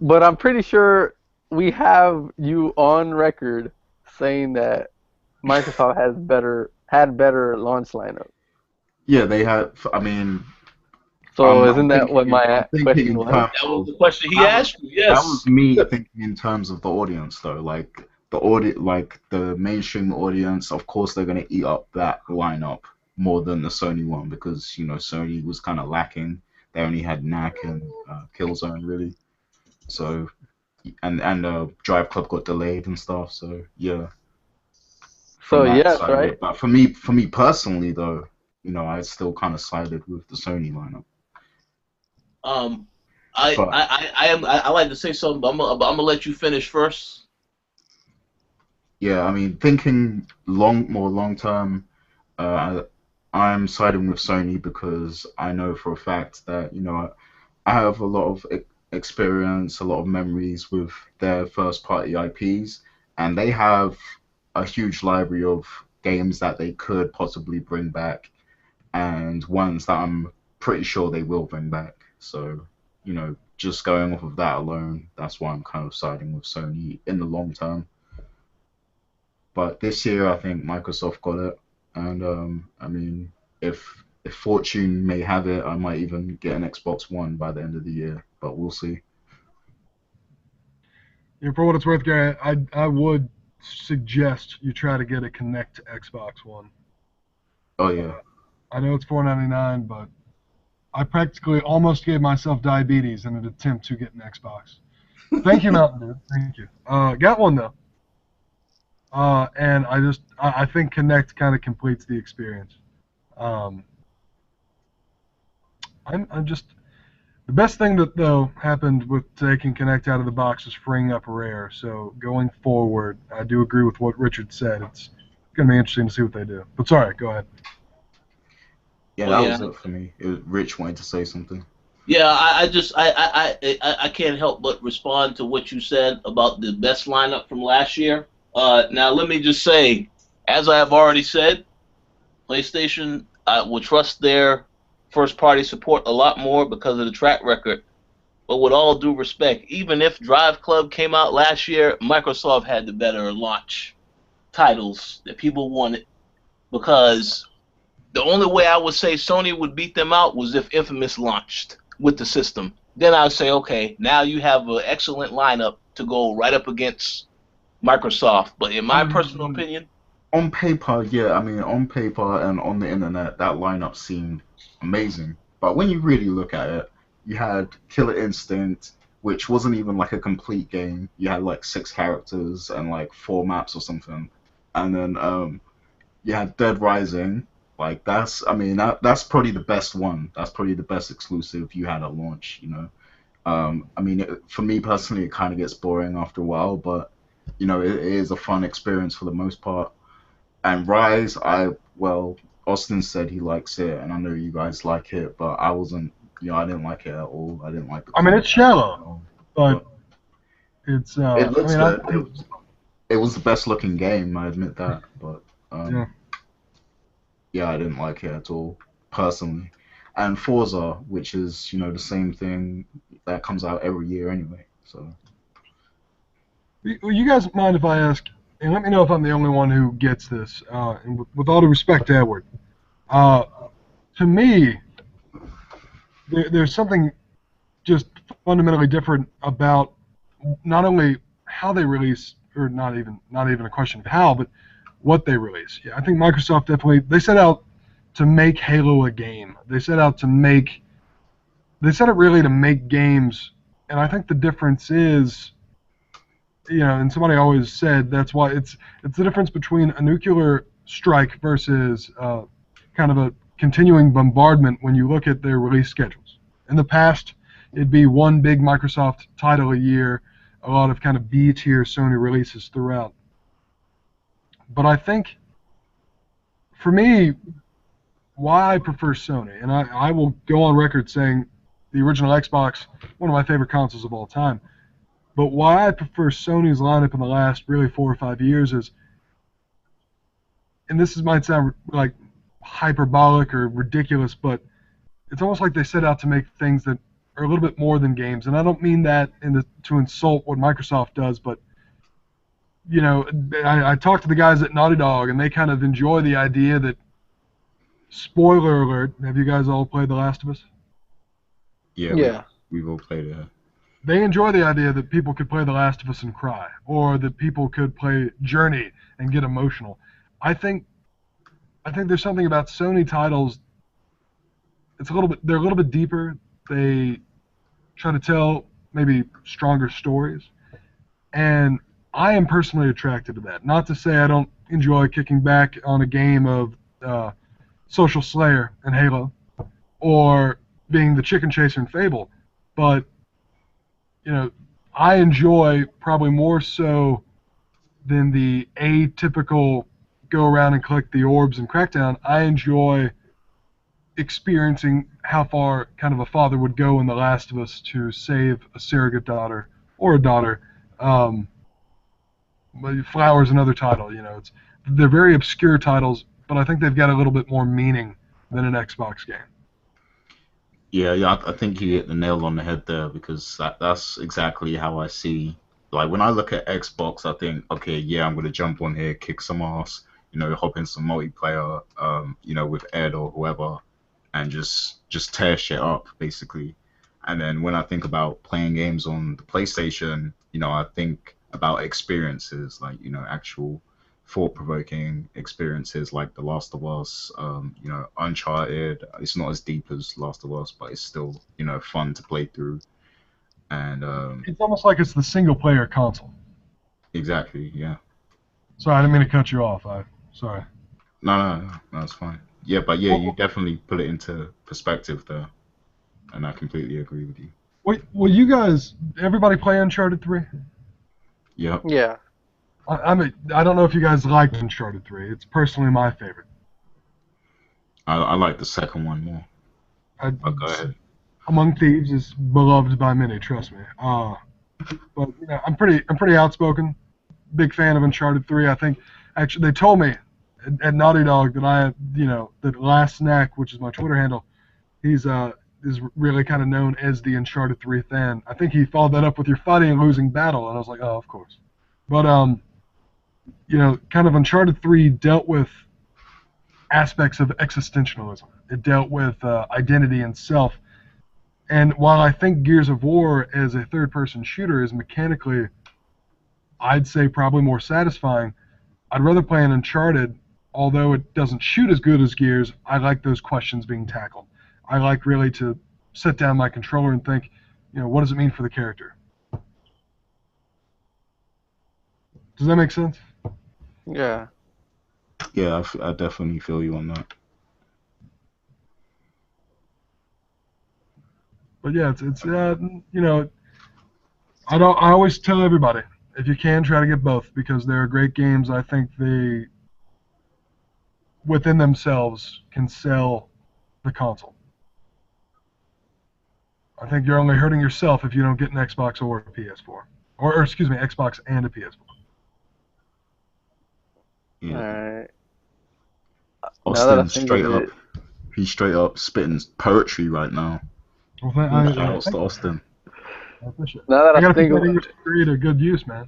But I'm pretty sure we have you on record saying that Microsoft had better launch lineup. Yeah, they had. I mean, So I'm isn't that what I'm my thinking question in was? terms That was of the question he that was asked you. that was Yes. me thinking in terms of the audience though. Like like the mainstream audience, of course they're gonna eat up that lineup more than the Sony one because Sony was kind of lacking. They only had Knack and Killzone really. So and Drive Club got delayed and stuff. So yeah, from So that yes, side of right? it. But for me personally though, I still kind of sided with the Sony lineup. Um, But I like to say something, but I'm gonna let you finish first. yeah, I mean, thinking more long term, uh, I'm siding with Sony because I know for a fact that I have a lot of experience, a lot of memories with their first party IPs, and they have a huge library of games that they could possibly bring back, and ones that I'm pretty sure they will bring back. So, just going off of that alone, that's why I'm kind of siding with Sony in the long term. But this year, I think Microsoft got it, and I mean, if fortune may have it, I might even get an Xbox One by the end of the year. But we'll see. Yeah, for what it's worth, Gary, I would suggest you try to get a Connect to Xbox One. Oh yeah, I know it's $4.99, but I practically almost gave myself diabetes in an attempt to get an Xbox. Thank you, Mountain Dew. Thank you. Got one though, and I think Connect kind of completes the experience. Um, I'm just the best thing that though happened with taking Connect out of the box was freeing up Rare. So going forward, I do agree with what Richard said. It's going to be interesting to see what they do. But sorry, go ahead. yeah, Oh that yeah, was it for me. Rich wanted to say something. yeah. I just I can't help but respond to what you said about the best lineup from last year. Now let me just say, as I have already said, PlayStation will trust their first party support a lot more because of the track record. But with all due respect, even if Drive Club came out last year, Microsoft had the better launch titles that people wanted because the only way I would say Sony would beat them out was if Infamous launched with the system. Then I'd say, okay, now you have an excellent lineup to go right up against Microsoft. But in my personal opinion, On paper, yeah, I mean, on paper and on the internet, that lineup seemed amazing. But when you really look at it, you had Killer Instinct, which wasn't even like a complete game. You had like six characters and like four maps or something. And then you had Dead Rising. Like I mean, that's probably the best one. That's probably the best exclusive you had at launch. I mean, for me personally, it kind of gets boring after a while, but it is a fun experience for the most part. And Rise, well, Austin said he likes it, and I know you guys like it, but I wasn't, I didn't like it at all. I didn't like the I mean, it's combat at shallow, all. but But it's. it I looks mean, good. It was the best looking game, I admit that. But yeah. yeah, I didn't like it at all, personally. And Forza, which is, the same thing that comes out every year anyway. So You guys mind if I ask, and let me know if I'm the only one who gets this, and with all due respect to Edward, uh, to me, there's something just fundamentally different about not only how they release, or not even a question of how, but what they release. Yeah, I think Microsoft definitely they set out to make Halo a game. They set it really to make games, and I think the difference is, and somebody always said that's why it's the difference between a nuclear strike versus kind of a continuing bombardment when you look at their release schedules. In the past, it'd be one big Microsoft title a year, a lot of kind of B tier Sony releases throughout. But I think for me, why I prefer Sony, and I will go on record saying the original Xbox, one of my favorite consoles of all time. But why I prefer Sony's lineup in the last really 4 or 5 years is, and might sound like hyperbolic or ridiculous, but it's almost like they set out to make things that are a little bit more than games. And I don't mean that to insult what Microsoft does, but I talked to the guys at Naughty Dog, and they kind of enjoy the idea that, spoiler alert, have you guys all played The Last of Us? Yeah, Yeah. we've all played it. They enjoy the idea that people could play The Last of Us and cry, or that people could play Journey and get emotional. I think there's something about Sony titles. They're a little bit deeper. They try to tell maybe stronger stories, and I am personally attracted to that. Not to say I don't enjoy kicking back on a game of Social Slayer and Halo, or being the chicken chaser in Fable, but I enjoy probably more so than the atypical go around and collect the orbs in Crackdown. I enjoy experiencing how far kind of a father would go in The Last of Us to save a surrogate daughter or a daughter. Flower's another title. They're very obscure titles, but I think they've got a little bit more meaning than an Xbox game. Yeah, I think you hit the nail on the head there, because that's exactly how I see. Like, when I look at Xbox, I think, okay, yeah, I'm gonna jump on here, kick some ass, hop in some multiplayer, with Ed or whoever, and just tear shit up, basically. And then when I think about playing games on the PlayStation, I think about experiences, like, actual thought-provoking experiences like The Last of Us, Uncharted. It's not as deep as Last of Us, but it's still, fun to play through. And It's almost like it's the single-player console. exactly, yeah. Sorry, I didn't mean to cut you off. Sorry. No, it's fine. Yeah, but yeah, you Well, definitely put it into perspective there, and I completely agree with you. wait, well, you guys, everybody play Uncharted 3? Yep. Yeah. I don't know if you guys liked Uncharted 3. It's personally my favorite. I like the second one more. But go ahead. Among Thieves is beloved by many, trust me. But I'm pretty outspoken. Big fan of Uncharted 3. I think actually they told me at Naughty Dog that that Last Snack, which is my Twitter handle, he's is really kind of known as the Uncharted 3 fan. I think he followed that up with your fighting and losing battle, and I was like, oh, of course. But kind of Uncharted 3 dealt with aspects of existentialism. It dealt with identity and self. And while I think Gears of War as a third-person shooter is mechanically, I'd say probably more satisfying, I'd rather play an Uncharted, although it doesn't shoot as good as Gears. I like those questions being tackled. I like really to sit down my controller and think, what does it mean for the character? Does that make sense? Yeah. Yeah, I definitely feel you on that. But yeah, it's I always tell everybody, if you can, try to get both, because they're great games. I think they within themselves can sell the console. I think you're only hurting yourself if you don't get an Xbox or a PS4, or excuse me, Xbox and a PS4. Yeah. Alright. Now that I Austin think straight of up, it, he's straight up spitting poetry right now. Well, Shout out to Austin. I appreciate it. now that I I gotta put think that of English it, degree to good use, man.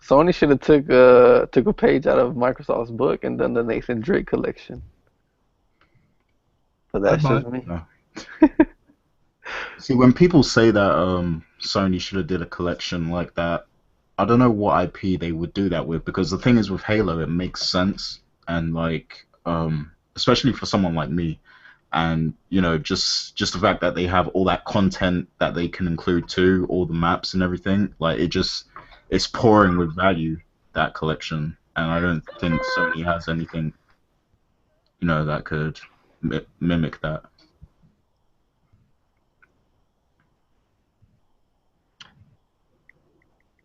Sony should have took a page out of Microsoft's book and done the Nathan Drake collection. But that's I'd buy just me. No. See, when people say that Sony should have did a collection like that, I don't know what IP they would do that with, because the thing is with Halo, it makes sense, and like especially for someone like me, and just the fact that they have all that content that they can include too, all the maps and everything, like it's pouring with value, that collection, and I don't think Sony has anything that could mimic that.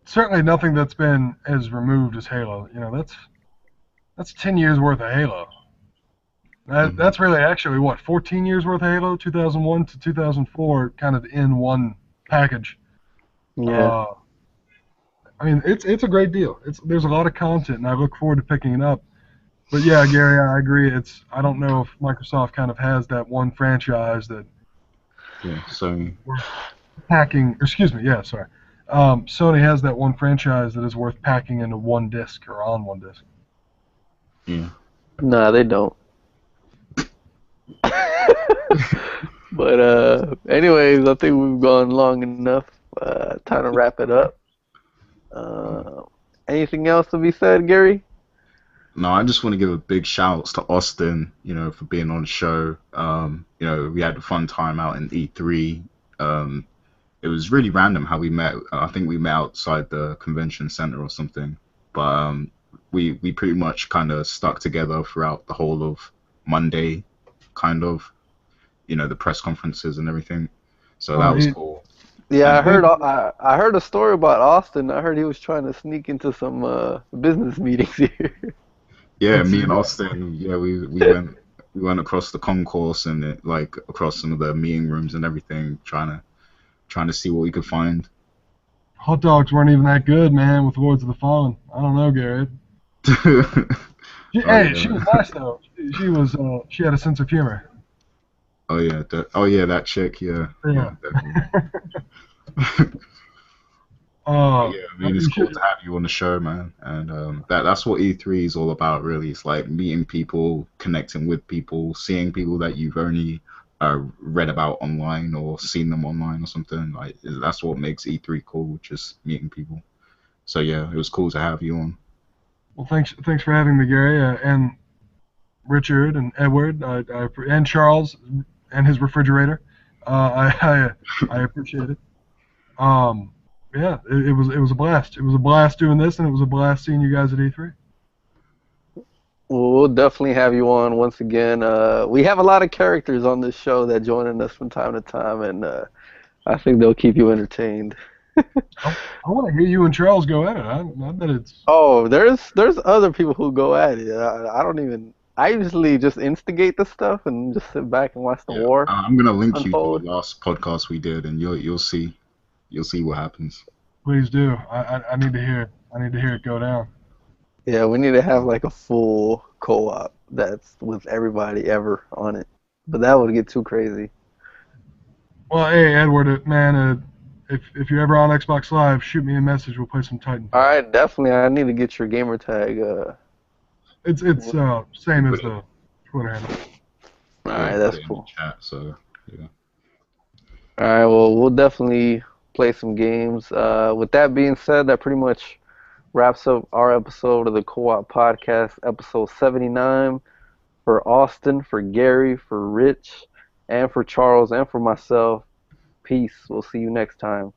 Certainly nothing that's been as removed as Halo. That's 10 years worth of Halo. That's really actually what 14 years worth of Halo, 2001 to 2004, kind of in one package. Yeah. I mean, it's a great deal. There's a lot of content, and I look forward to picking it up. But yeah, Gary, I agree. I don't know if Microsoft kind of has that one franchise that Yeah, Sony. worth packing. Excuse me, yeah, sorry. Sony has that one franchise that is worth packing into one disc or on one disc. Yeah. Nah, they don't. But anyways, I think we've gone long enough. Time to wrap it up. Uh, anything else to be said, Gary? No, I just want to give a big shout outs to Austin, for being on the show. We had a fun time out in E3. It was really random how we met. I think we met outside the convention center or something. But we pretty much kind of stuck together throughout the whole of Monday, kind of, the press conferences and everything. So Oh, that was cool. Yeah, I And heard. I heard a story about Austin. I heard he was trying to sneak into some business meetings here. yeah, it's me and Austin, yeah, we went across the concourse and like across some of the meeting rooms and everything, trying to see what we could find. hot dogs weren't even that good, man, with Lords of the Fallen. I don't know, Gary. Oh Hey, she yeah, was nice though. She had a sense of humor. that chick, yeah, Yeah. yeah, definitely. Yeah, I I mean, it's cool appreciate to it. have you on the show, man. And that's what E3 is all about, really. It's like meeting people, connecting with people, seeing people that you've only read about online or seen them online or something. Like that's what makes E3 cool, just meeting people. So yeah, it was cool to have you on. Well, thanks for having me, Gary, and Richard and Edward, and Charles and his refrigerator. I appreciate it. Um, yeah, it was a blast. It was a blast doing this, and it was a blast seeing you guys at E3. Well, we'll definitely have you on once again. We have a lot of characters on this show that joining us from time to time, and I think they'll keep you entertained. I want to hear you and Charles go at it. I bet it's. Oh, there's other people who go at it. I don't even. I usually just instigate the stuff and just sit back and watch the Yeah, war I'm gonna link you to the unfold. last podcast we did, and you'll see what happens. Please do. I need to hear it. I need to hear it go down. Yeah, we need to have like a full co-op that's with everybody ever on it. But that would get too crazy. Well, hey Edward, man, if you're ever on Xbox Live, shoot me a message. We'll play some All Titanfall. right, definitely. I need to get your gamer tag. It's You same as put it, the Twitter handle. All yeah, right, you put that's it in the cool. chat. So yeah, All right, well, we'll definitely play some games. With that being said, that pretty much wraps up our episode of the Co-op Podcast, episode 79. For Austin, for Gary, for Rich, and for Charles, and for myself, peace. We'll see you next time.